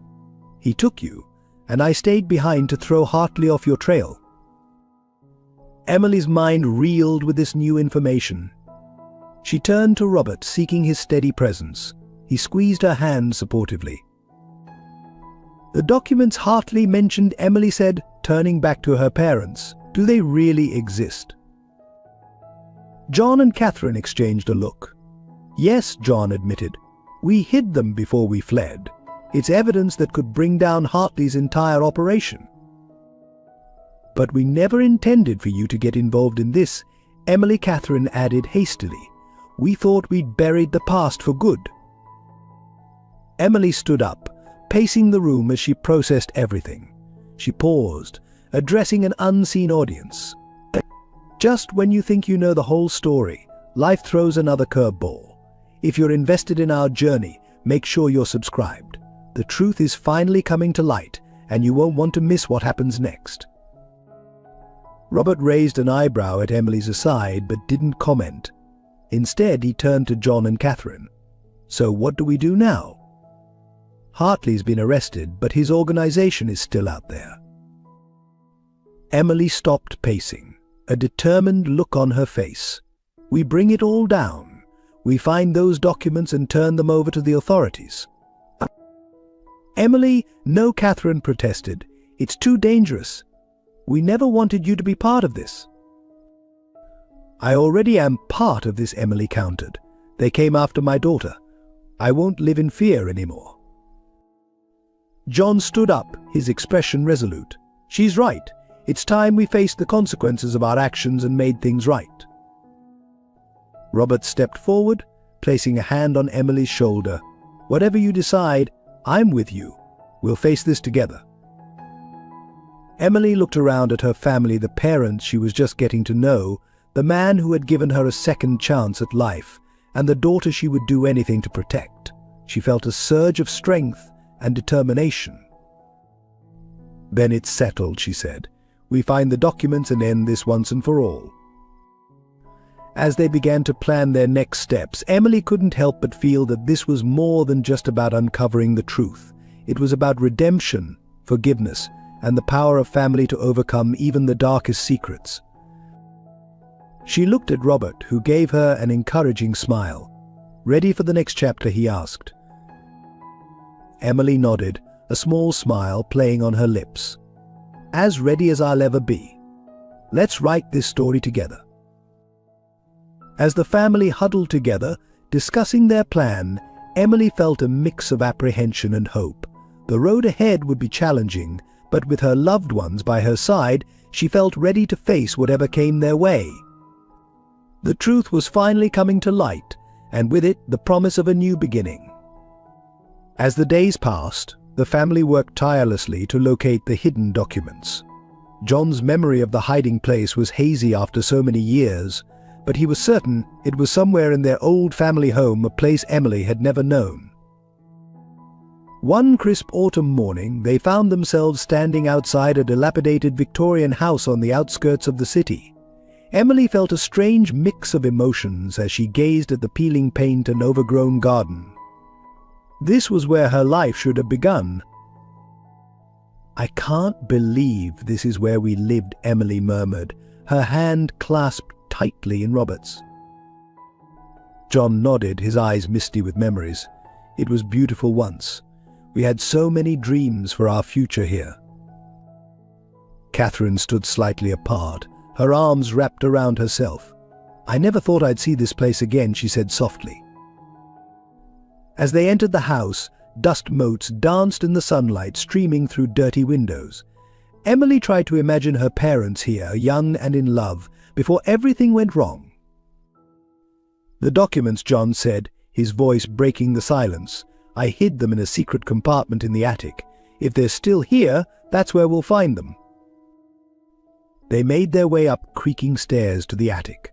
He took you, and I stayed behind to throw Hartley off your trail." Emily's mind reeled with this new information. She turned to Robert, seeking his steady presence. He squeezed her hand supportively. "The documents Hartley mentioned," Emily said, turning back to her parents. "Do they really exist?" John and Catherine exchanged a look. "Yes," John admitted. "We hid them before we fled. It's evidence that could bring down Hartley's entire operation." "But we never intended for you to get involved in this," Catherine added hastily. "We thought we'd buried the past for good." Emily stood up, pacing the room as she processed everything. She paused, addressing an unseen audience. "Just when you think you know the whole story, life throws another curveball. If you're invested in our journey, make sure you're subscribed. The truth is finally coming to light, and you won't want to miss what happens next." Robert raised an eyebrow at Emily's aside but didn't comment. Instead, he turned to John and Catherine. "So what do we do now?" "Hartley's been arrested, but his organization is still out there." Emily stopped pacing, a determined look on her face. "We bring it all down. We find those documents and turn them over to the authorities." "Emily," "No," Catherine protested. "It's too dangerous. We never wanted you to be part of this." "I already am part of this," Emily countered. "They came after my daughter. I won't live in fear anymore." John stood up, his expression resolute. "She's right. It's time we faced the consequences of our actions and made things right." Robert stepped forward, placing a hand on Emily's shoulder. "Whatever you decide, I'm with you. We'll face this together." Emily looked around at her family, the parents she was just getting to know, the man who had given her a second chance at life, and the daughter she would do anything to protect. She felt a surge of strength and determination. "Then it's settled," she said. "We find the documents and end this once and for all." As they began to plan their next steps, Emily couldn't help but feel that this was more than just about uncovering the truth. It was about redemption, forgiveness, and the power of family to overcome even the darkest secrets. She looked at Robert, who gave her an encouraging smile. "Ready for the next chapter?" he asked. Emily nodded, a small smile playing on her lips. "As ready as I'll ever be. Let's write this story together." As the family huddled together, discussing their plan, Emily felt a mix of apprehension and hope. The road ahead would be challenging, but with her loved ones by her side, she felt ready to face whatever came their way. The truth was finally coming to light, and with it, the promise of a new beginning. As the days passed, the family worked tirelessly to locate the hidden documents. John's memory of the hiding place was hazy after so many years, but he was certain it was somewhere in their old family home, a place Emily had never known. One crisp autumn morning, they found themselves standing outside a dilapidated Victorian house on the outskirts of the city. Emily felt a strange mix of emotions as she gazed at the peeling paint and overgrown garden. This was where her life should have begun. "I can't believe this is where we lived," Emily murmured, her hand clasped tightly in Robert's. John nodded, his eyes misty with memories. "It was beautiful once. We had so many dreams for our future here." Catherine stood slightly apart, her arms wrapped around herself. "I never thought I'd see this place again," she said softly. As they entered the house, dust motes danced in the sunlight streaming through dirty windows. Emily tried to imagine her parents here, young and in love, before everything went wrong. "The documents," John said, his voice breaking the silence. "I hid them in a secret compartment in the attic. If they're still here, that's where we'll find them." They made their way up creaking stairs to the attic.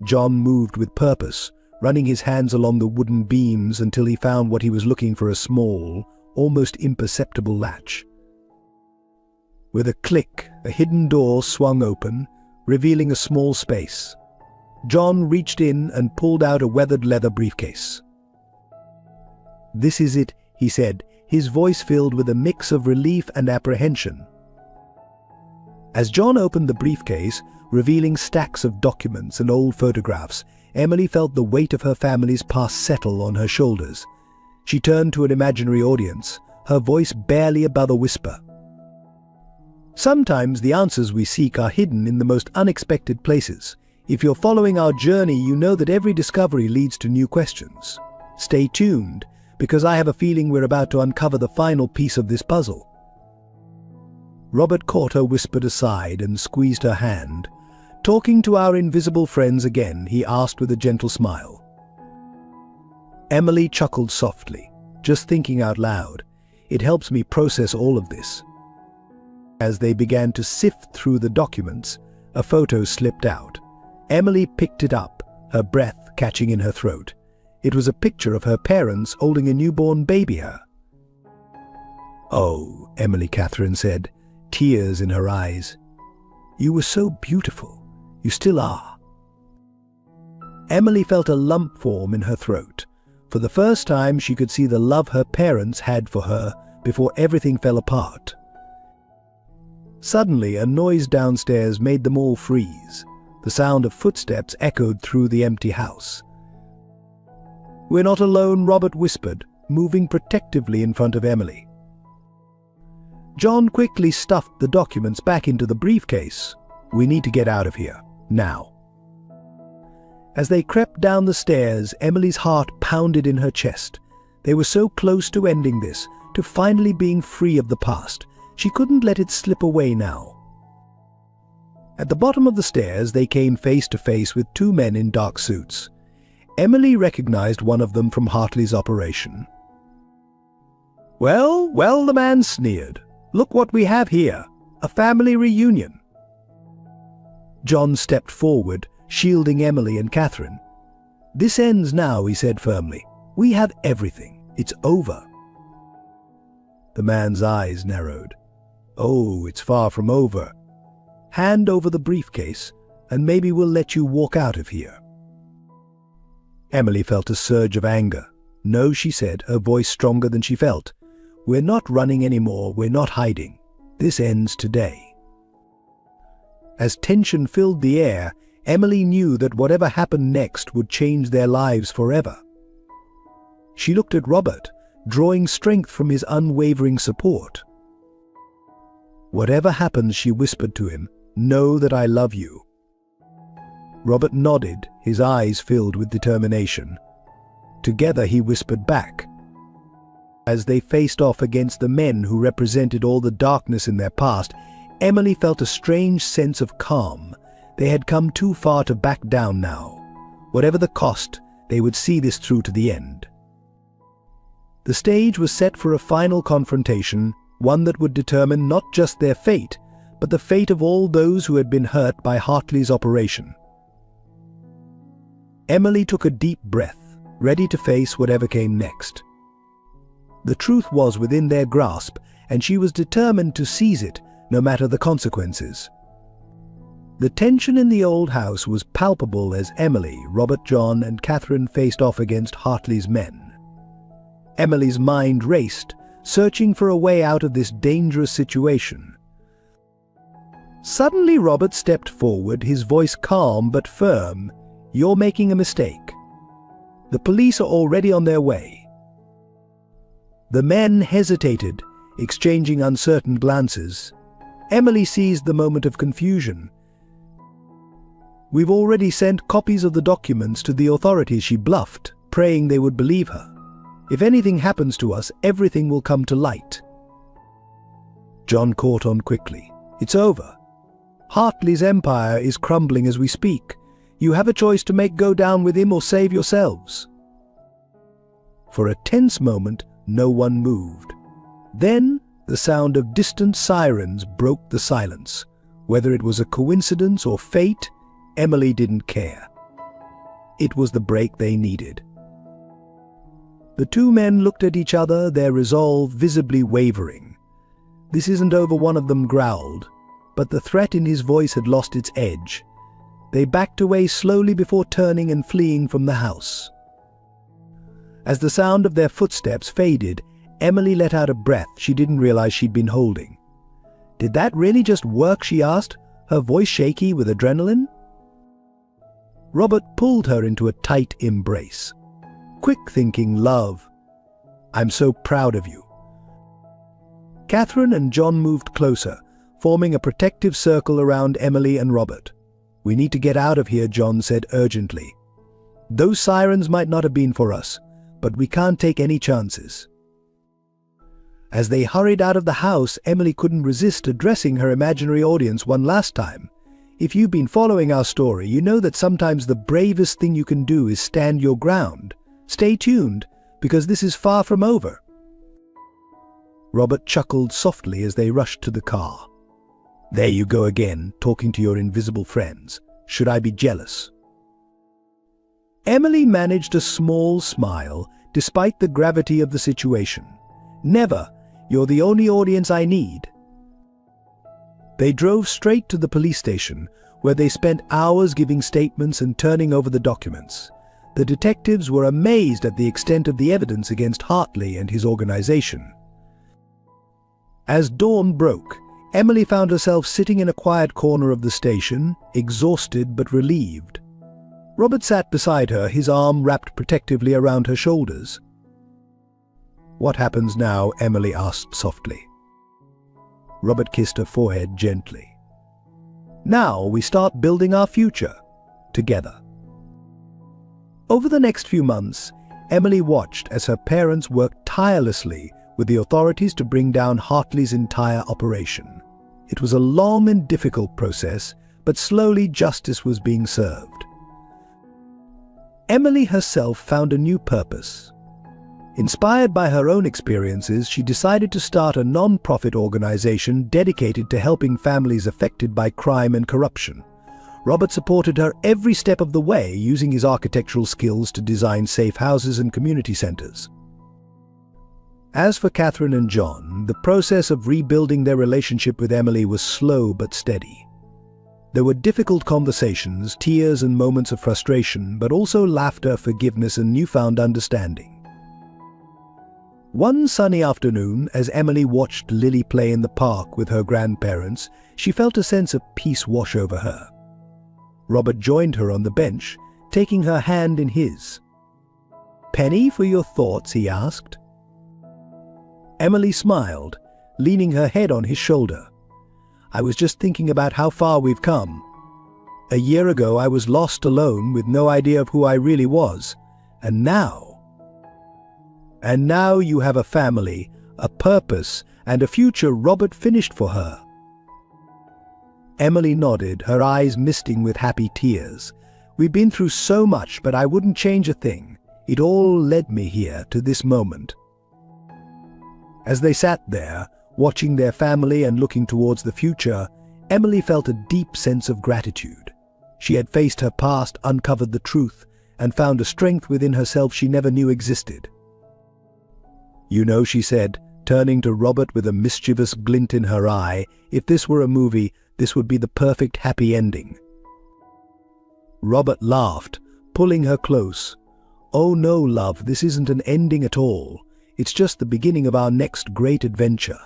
John moved with purpose, running his hands along the wooden beams until he found what he was looking for, a small, almost imperceptible latch. With a click, a hidden door swung open, revealing a small space. John reached in and pulled out a weathered leather briefcase. "This is it," he said, his voice filled with a mix of relief and apprehension. As John opened the briefcase, revealing stacks of documents and old photographs, Emily felt the weight of her family's past settle on her shoulders. She turned to an imaginary audience, her voice barely above a whisper. Sometimes the answers we seek are hidden in the most unexpected places. If you're following our journey, you know that every discovery leads to new questions. Stay tuned, because I have a feeling we're about to uncover the final piece of this puzzle. Robert caught her whispered aside and squeezed her hand. "Talking to our invisible friends again?" he asked with a gentle smile. Emily chuckled softly, just thinking out loud. It helps me process all of this. As they began to sift through the documents, a photo slipped out. Emily picked it up, her breath catching in her throat. It was a picture of her parents holding a newborn baby. "Oh," Emily Catherine said, tears in her eyes. "You were so beautiful. You still are." Emily felt a lump form in her throat. For the first time, she could see the love her parents had for her before everything fell apart. Suddenly, a noise downstairs made them all freeze. The sound of footsteps echoed through the empty house. "We're not alone," Robert whispered, moving protectively in front of Emily. John quickly stuffed the documents back into the briefcase. "We need to get out of here, now." As they crept down the stairs, Emily's heart pounded in her chest. They were so close to ending this, to finally being free of the past. She couldn't let it slip away now. At the bottom of the stairs, they came face to face with two men in dark suits. Emily recognized one of them from Hartley's operation. Well, the man sneered. "Look what we have here, a family reunion." John stepped forward, shielding Emily and Catherine. "This ends now," he said firmly. "We have everything. It's over." The man's eyes narrowed. "Oh, it's far from over. Hand over the briefcase, and maybe we'll let you walk out of here." Emily felt a surge of anger. "No," she said, her voice stronger than she felt. "We're not running anymore, we're not hiding. This ends today." As tension filled the air, Emily knew that whatever happened next would change their lives forever. She looked at Robert, drawing strength from his unwavering support. "Whatever happens," she whispered to him, "know that I love you." Robert nodded, his eyes filled with determination. Together he whispered back. As they faced off against the men who represented all the darkness in their past, Emily felt a strange sense of calm. They had come too far to back down now. Whatever the cost, they would see this through to the end. The stage was set for a final confrontation, one that would determine not just their fate, but the fate of all those who had been hurt by Hartley's operation. Emily took a deep breath, ready to face whatever came next. The truth was within their grasp, and she was determined to seize it, no matter the consequences. The tension in the old house was palpable as Emily, Robert, John, and Catherine faced off against Hartley's men. Emily's mind raced, searching for a way out of this dangerous situation. Suddenly Robert stepped forward, his voice calm but firm. "You're making a mistake. The police are already on their way." The men hesitated, exchanging uncertain glances. Emily seized the moment of confusion. "We've already sent copies of the documents to the authorities," she bluffed, praying they would believe her. "If anything happens to us, everything will come to light." John caught on quickly. "It's over. Hartley's empire is crumbling as we speak. You have a choice to make: go down with him or save yourselves." For a tense moment, no one moved. Then, the sound of distant sirens broke the silence. Whether it was a coincidence or fate, Emily didn't care. It was the break they needed. The two men looked at each other, their resolve visibly wavering. "This isn't over," one of them growled, but the threat in his voice had lost its edge. They backed away slowly before turning and fleeing from the house. As the sound of their footsteps faded, Emily let out a breath she didn't realize she'd been holding. "Did that really just work?" she asked, her voice shaky with adrenaline. Robert pulled her into a tight embrace. "Quick-thinking love. I'm so proud of you." Catherine and John moved closer, forming a protective circle around Emily and Robert. "We need to get out of here," John said urgently. "Those sirens might not have been for us, but we can't take any chances." As they hurried out of the house, Emily couldn't resist addressing her imaginary audience one last time. "If you've been following our story, you know that sometimes the bravest thing you can do is stand your ground. Stay tuned, because this is far from over." Robert chuckled softly as they rushed to the car. "There you go again, talking to your invisible friends. Should I be jealous?" Emily managed a small smile, despite the gravity of the situation. "Never. You're the only audience I need." They drove straight to the police station, where they spent hours giving statements and turning over the documents. The detectives were amazed at the extent of the evidence against Hartley and his organization. As dawn broke, Emily found herself sitting in a quiet corner of the station, exhausted but relieved. Robert sat beside her, his arm wrapped protectively around her shoulders. "What happens now?" Emily asked softly. Robert kissed her forehead gently. "Now we start building our future, together." Over the next few months, Emily watched as her parents worked tirelessly with the authorities to bring down Hartley's entire operation. It was a long and difficult process, but slowly justice was being served. Emily herself found a new purpose. Inspired by her own experiences, she decided to start a non-profit organization dedicated to helping families affected by crime and corruption. Robert supported her every step of the way, using his architectural skills to design safe houses and community centers. As for Catherine and John, the process of rebuilding their relationship with Emily was slow but steady. There were difficult conversations, tears and moments of frustration, but also laughter, forgiveness and newfound understanding. One sunny afternoon, as Emily watched Lily play in the park with her grandparents, she felt a sense of peace wash over her. Robert joined her on the bench, taking her hand in his. "Penny for your thoughts?" he asked. Emily smiled, leaning her head on his shoulder. "I was just thinking about how far we've come. A year ago I was lost alone with no idea of who I really was. And now you have a family, a purpose, and a future Robert finished for her." Emily nodded, her eyes misting with happy tears. "We've been through so much, but I wouldn't change a thing. It all led me here, to this moment." As they sat there, watching their family and looking towards the future, Emily felt a deep sense of gratitude. She had faced her past, uncovered the truth, and found a strength within herself she never knew existed. "You know," she said, turning to Robert with a mischievous glint in her eye, "if this were a movie, this would be the perfect happy ending." Robert laughed, pulling her close. "Oh no, love, this isn't an ending at all. It's just the beginning of our next great adventure."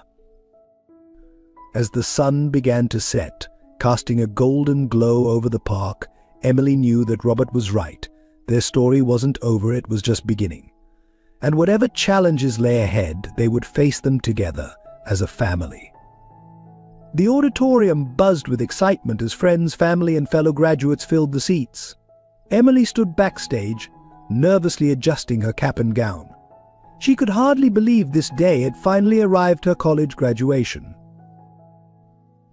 As the sun began to set, casting a golden glow over the park, Emily knew that Robert was right. Their story wasn't over, it was just beginning. And whatever challenges lay ahead, they would face them together as a family. The auditorium buzzed with excitement as friends, family, and fellow graduates filled the seats. Emily stood backstage, nervously adjusting her cap and gown. She could hardly believe this day had finally arrived, her college graduation.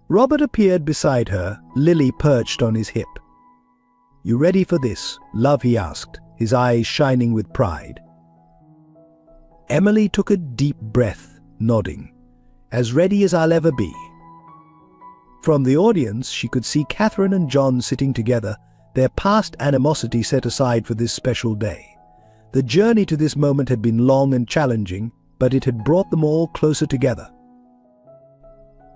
Robert appeared beside her, Lily perched on his hip. "You ready for this, love?" he asked, his eyes shining with pride. Emily took a deep breath, nodding. "As ready as I'll ever be." From the audience, she could see Catherine and John sitting together, their past animosity set aside for this special day. The journey to this moment had been long and challenging, but it had brought them all closer together.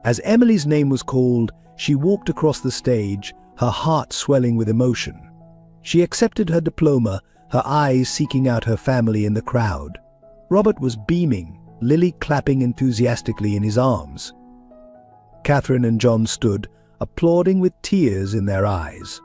As Emily's name was called, she walked across the stage, her heart swelling with emotion. She accepted her diploma, her eyes seeking out her family in the crowd. Robert was beaming, Lily clapping enthusiastically in his arms. Catherine and John stood, applauding with tears in their eyes.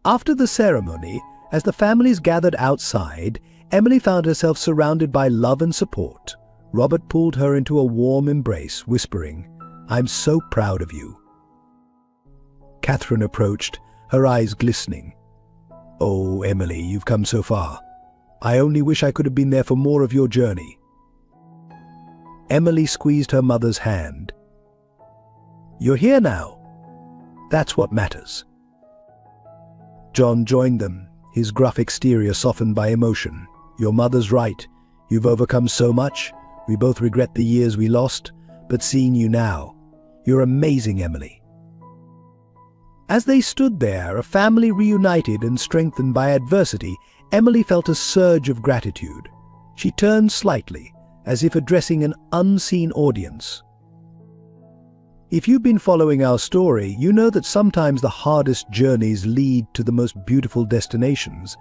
After the ceremony, as the families gathered outside, Emily found herself surrounded by love and support. Robert pulled her into a warm embrace, whispering, "I'm so proud of you." Catherine approached, her eyes glistening. "Oh, Emily, you've come so far. I only wish I could have been there for more of your journey." Emily squeezed her mother's hand. "You're here now. That's what matters." John joined them, his gruff exterior softened by emotion. "Your mother's right. You've overcome so much. We both regret the years we lost, but seeing you now, you're amazing, Emily." As they stood there, a family reunited and strengthened by adversity, Emily felt a surge of gratitude. She turned slightly, as if addressing an unseen audience. If you've been following our story, you know that sometimes the hardest journeys lead to the most beautiful destinations.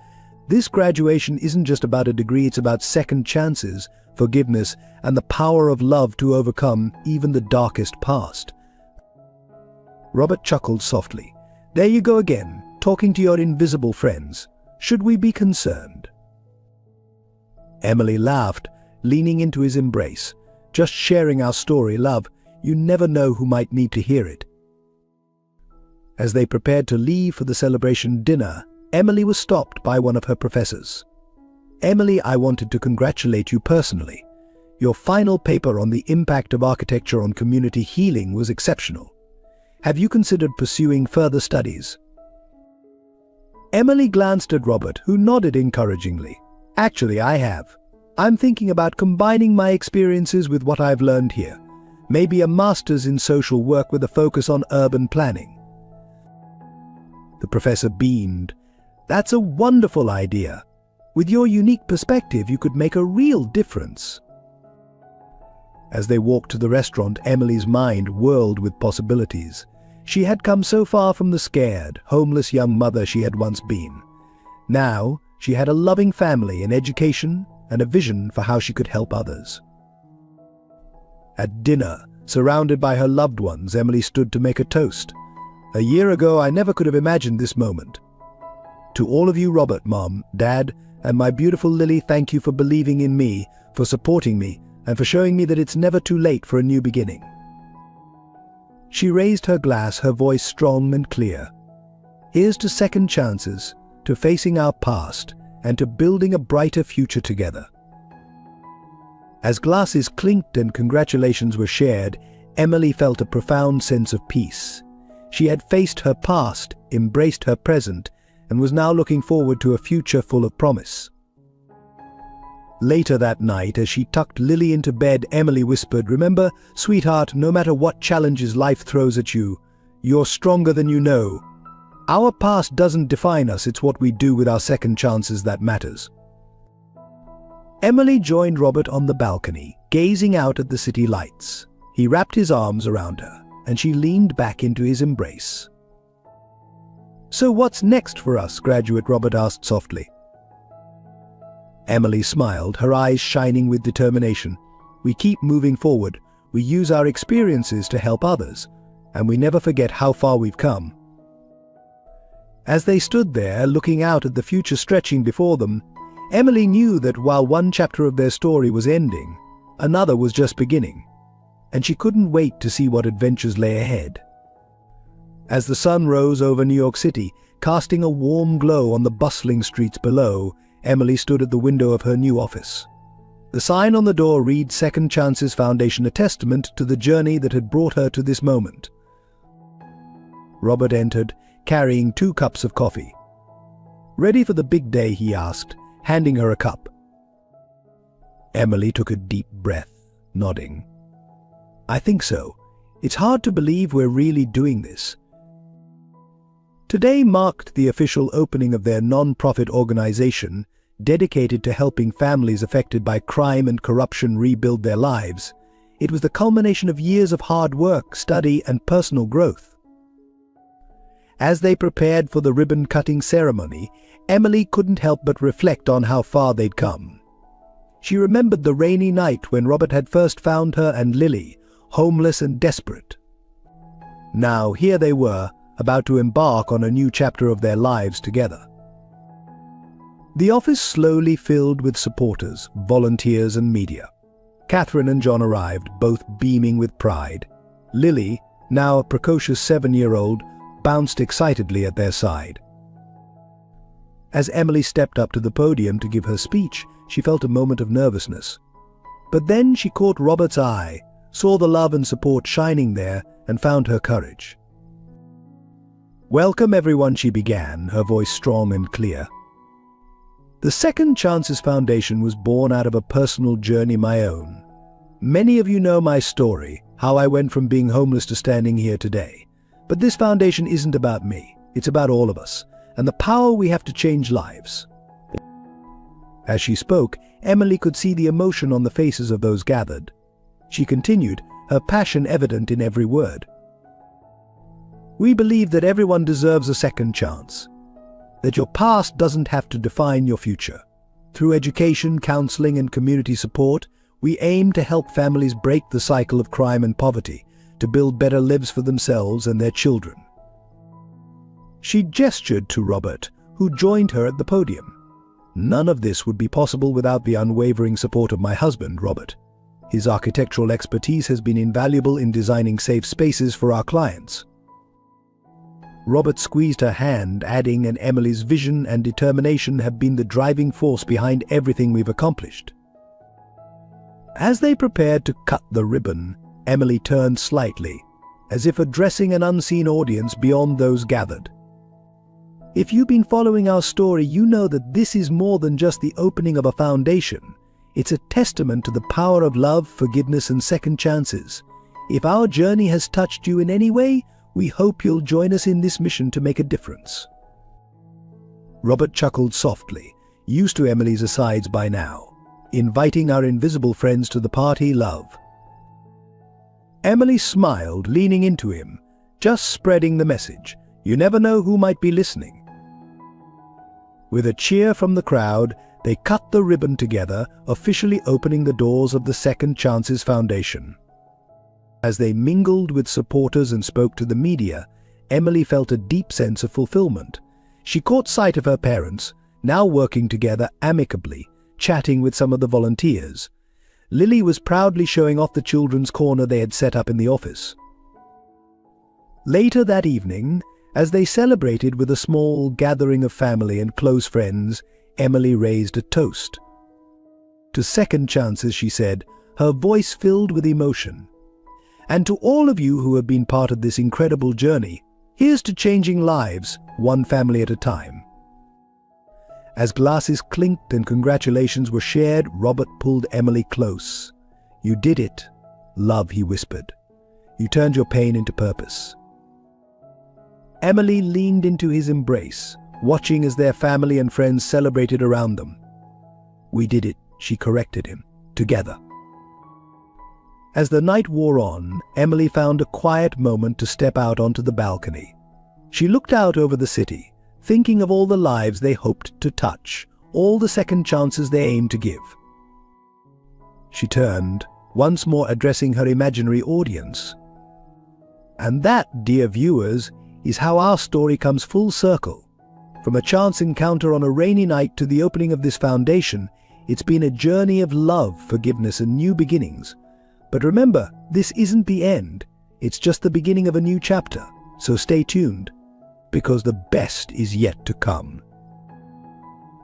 This graduation isn't just about a degree, it's about second chances, forgiveness, and the power of love to overcome even the darkest past. Robert chuckled softly. "There you go again, talking to your invisible friends. Should we be concerned?" Emily laughed, leaning into his embrace. "Just sharing our story, love. You never know who might need to hear it." As they prepared to leave for the celebration dinner, Emily was stopped by one of her professors. "Emily, I wanted to congratulate you personally. Your final paper on the impact of architecture on community healing was exceptional. Have you considered pursuing further studies?" Emily glanced at Robert, who nodded encouragingly. "Actually, I have. I'm thinking about combining my experiences with what I've learned here. Maybe a master's in social work with a focus on urban planning." The professor beamed. "That's a wonderful idea. With your unique perspective, you could make a real difference." As they walked to the restaurant, Emily's mind whirled with possibilities. She had come so far from the scared, homeless young mother she had once been. Now, she had a loving family, an education, and a vision for how she could help others. At dinner, surrounded by her loved ones, Emily stood to make a toast. "A year ago, I never could have imagined this moment. To all of you, Robert, Mom, Dad, and my beautiful Lily, thank you for believing in me, for supporting me, and for showing me that it's never too late for a new beginning." She raised her glass, her voice strong and clear. "Here's to second chances, to facing our past, and to building a brighter future together." As glasses clinked and congratulations were shared, Emily felt a profound sense of peace. She had faced her past, embraced her present, and was now looking forward to a future full of promise. Later that night, as she tucked Lily into bed, Emily whispered, "Remember, sweetheart, no matter what challenges life throws at you, you're stronger than you know. Our past doesn't define us, it's what we do with our second chances that matters." Emily joined Robert on the balcony, gazing out at the city lights. He wrapped his arms around her, and she leaned back into his embrace. "So what's next for us?" Graduate Robert asked softly. Emily smiled, her eyes shining with determination. "We keep moving forward, we use our experiences to help others, and we never forget how far we've come." As they stood there, looking out at the future stretching before them, Emily knew that while one chapter of their story was ending, another was just beginning, and she couldn't wait to see what adventures lay ahead. As the sun rose over New York City, casting a warm glow on the bustling streets below, Emily stood at the window of her new office. The sign on the door read "Second Chances Foundation," a testament to the journey that had brought her to this moment. Robert entered, carrying 2 cups of coffee. "Ready for the big day?" he asked, handing her a cup. Emily took a deep breath, nodding. "I think so. It's hard to believe we're really doing this." Today marked the official opening of their non-profit organization, dedicated to helping families affected by crime and corruption rebuild their lives. It was the culmination of years of hard work, study, and personal growth. As they prepared for the ribbon-cutting ceremony, Emily couldn't help but reflect on how far they'd come. She remembered the rainy night when Robert had first found her and Lily, homeless and desperate. Now here they were, about to embark on a new chapter of their lives together. The office slowly filled with supporters, volunteers and media. Catherine and John arrived, both beaming with pride. Lily, now a precocious 7-year-old, bounced excitedly at their side. As Emily stepped up to the podium to give her speech, she felt a moment of nervousness. But then she caught Robert's eye, saw the love and support shining there, and found her courage. "Welcome everyone," she began, her voice strong and clear. The Second Chances Foundation was born out of a personal journey my own. Many of you know my story, how I went from being homeless to standing here today. But this foundation isn't about me, it's about all of us, and the power we have to change lives. As she spoke, Emily could see the emotion on the faces of those gathered. She continued, her passion evident in every word. "We believe that everyone deserves a second chance, that your past doesn't have to define your future. Through education, counseling, and community support, we aim to help families break the cycle of crime and poverty, to build better lives for themselves and their children." She gestured to Robert, who joined her at the podium. "None of this would be possible without the unwavering support of my husband, Robert. His architectural expertise has been invaluable in designing safe spaces for our clients." Robert squeezed her hand, adding, "And Emily's vision and determination have been the driving force behind everything we've accomplished." As they prepared to cut the ribbon, Emily turned slightly, as if addressing an unseen audience beyond those gathered. "If you've been following our story, you know that this is more than just the opening of a foundation. It's a testament to the power of love, forgiveness, and second chances. If our journey has touched you in any way, we hope you'll join us in this mission to make a difference." Robert chuckled softly, used to Emily's asides by now, inviting our invisible friends to the party, love. Emily smiled, leaning into him, just spreading the message. You never know who might be listening. With a cheer from the crowd, they cut the ribbon together, officially opening the doors of the Second Chances Foundation. As they mingled with supporters and spoke to the media, Emily felt a deep sense of fulfillment. She caught sight of her parents, now working together amicably, chatting with some of the volunteers. Lily was proudly showing off the children's corner they had set up in the office. Later that evening, as they celebrated with a small gathering of family and close friends, Emily raised a toast. "To second chances," she said, her voice filled with emotion. "And to all of you who have been part of this incredible journey, here's to changing lives, one family at a time." As glasses clinked and congratulations were shared, Robert pulled Emily close. "You did it, love," he whispered. "You turned your pain into purpose." Emily leaned into his embrace, watching as their family and friends celebrated around them. "We did it," she corrected him, "together." As the night wore on, Emily found a quiet moment to step out onto the balcony. She looked out over the city, thinking of all the lives they hoped to touch, all the second chances they aimed to give. She turned, once more addressing her imaginary audience. And that, dear viewers, is how our story comes full circle. From a chance encounter on a rainy night to the opening of this foundation, it's been a journey of love, forgiveness, and new beginnings. But remember, this isn't the end. It's just the beginning of a new chapter. So stay tuned, because the best is yet to come.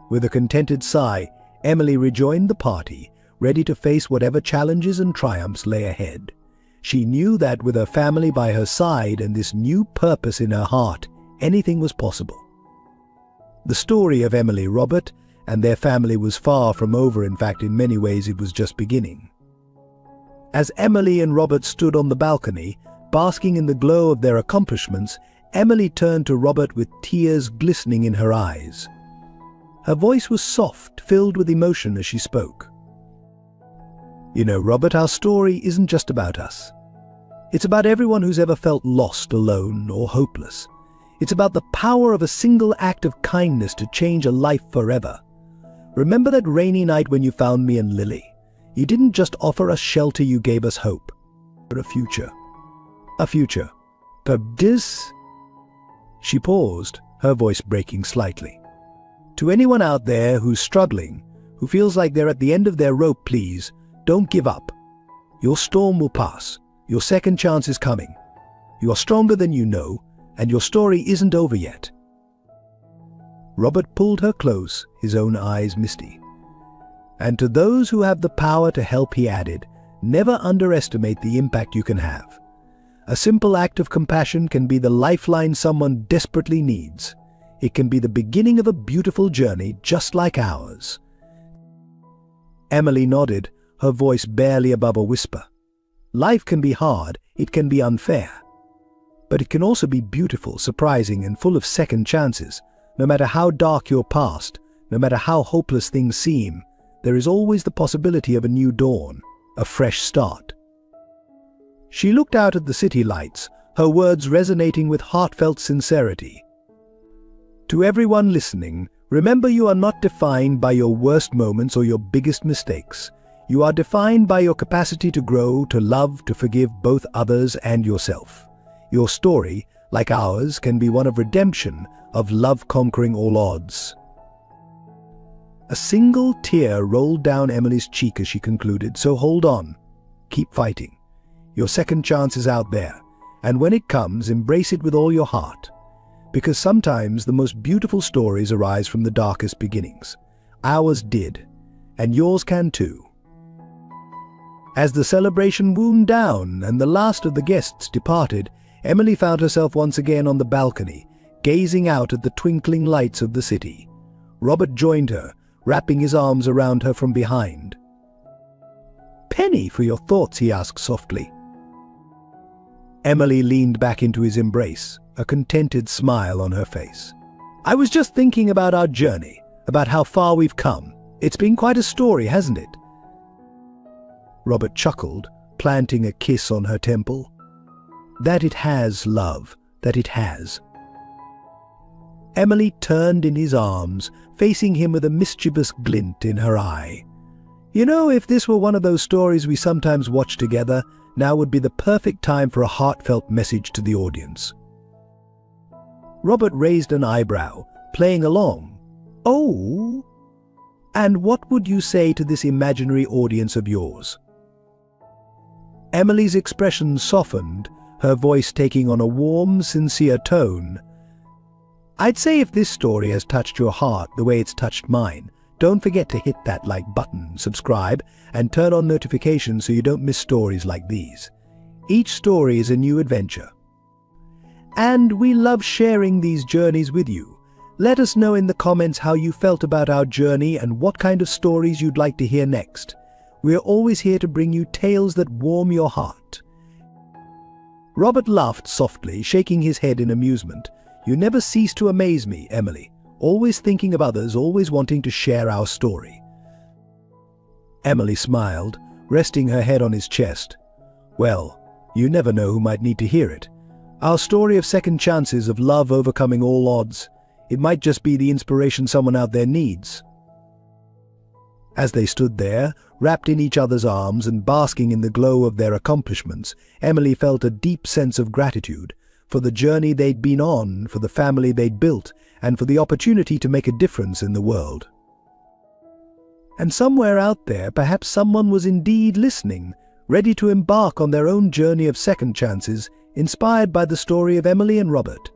With a contented sigh, Emily rejoined the party, ready to face whatever challenges and triumphs lay ahead. She knew that with her family by her side and this new purpose in her heart, anything was possible. The story of Emily, Robert, and their family was far from over. In fact, in many ways it was just beginning. As Emily and Robert stood on the balcony, basking in the glow of their accomplishments, Emily turned to Robert with tears glistening in her eyes. Her voice was soft, filled with emotion as she spoke. "You know, Robert, our story isn't just about us. It's about everyone who's ever felt lost, alone, or hopeless. It's about the power of a single act of kindness to change a life forever. Remember that rainy night when you found me and Lily? You didn't just offer us shelter, you gave us hope. For a future. A future. But this... She paused, her voice breaking slightly. To anyone out there who's struggling, who feels like they're at the end of their rope, please, don't give up. Your storm will pass. Your second chance is coming. You are stronger than you know, and your story isn't over yet. Robert pulled her close, his own eyes misty. And to those who have the power to help, he added, never underestimate the impact you can have. A simple act of compassion can be the lifeline someone desperately needs. It can be the beginning of a beautiful journey just like ours. Emily nodded, her voice barely above a whisper. Life can be hard, it can be unfair. But it can also be beautiful, surprising, and full of second chances. No matter how dark your past, no matter how hopeless things seem, there is always the possibility of a new dawn, a fresh start. She looked out at the city lights, her words resonating with heartfelt sincerity. To everyone listening, remember, you are not defined by your worst moments or your biggest mistakes. You are defined by your capacity to grow, to love, to forgive both others and yourself. Your story, like ours, can be one of redemption, of love conquering all odds. A single tear rolled down Emily's cheek as she concluded, so hold on. Keep fighting. Your second chance is out there, and when it comes, embrace it with all your heart. Because sometimes the most beautiful stories arise from the darkest beginnings. Ours did, and yours can too. As the celebration wound down and the last of the guests departed, Emily found herself once again on the balcony, gazing out at the twinkling lights of the city. Robert joined her, wrapping his arms around her from behind. "Penny, for your thoughts," he asked softly. Emily leaned back into his embrace, a contented smile on her face. "I was just thinking about our journey, about how far we've come. It's been quite a story, hasn't it?" Robert chuckled, planting a kiss on her temple. "That it has, love, that it has." Emily turned in his arms, facing him with a mischievous glint in her eye. "You know, if this were one of those stories we sometimes watch together, now would be the perfect time for a heartfelt message to the audience." Robert raised an eyebrow, playing along. "Oh? And what would you say to this imaginary audience of yours?" Emily's expression softened, her voice taking on a warm, sincere tone. "I'd say if this story has touched your heart the way it's touched mine, don't forget to hit that like button, subscribe, and turn on notifications so you don't miss stories like these. Each story is a new adventure. And we love sharing these journeys with you. Let us know in the comments how you felt about our journey and what kind of stories you'd like to hear next. We are always here to bring you tales that warm your heart." Robert laughed softly, shaking his head in amusement. "You never cease to amaze me, Emily. Always thinking of others, always wanting to share our story." Emily smiled, resting her head on his chest. "Well, you never know who might need to hear it. Our story of second chances, of love overcoming all odds. It might just be the inspiration someone out there needs." As they stood there, wrapped in each other's arms and basking in the glow of their accomplishments, Emily felt a deep sense of gratitude for the journey they'd been on, for the family they'd built, and for the opportunity to make a difference in the world. And somewhere out there, perhaps someone was indeed listening, ready to embark on their own journey of second chances, inspired by the story of Emily and Robert.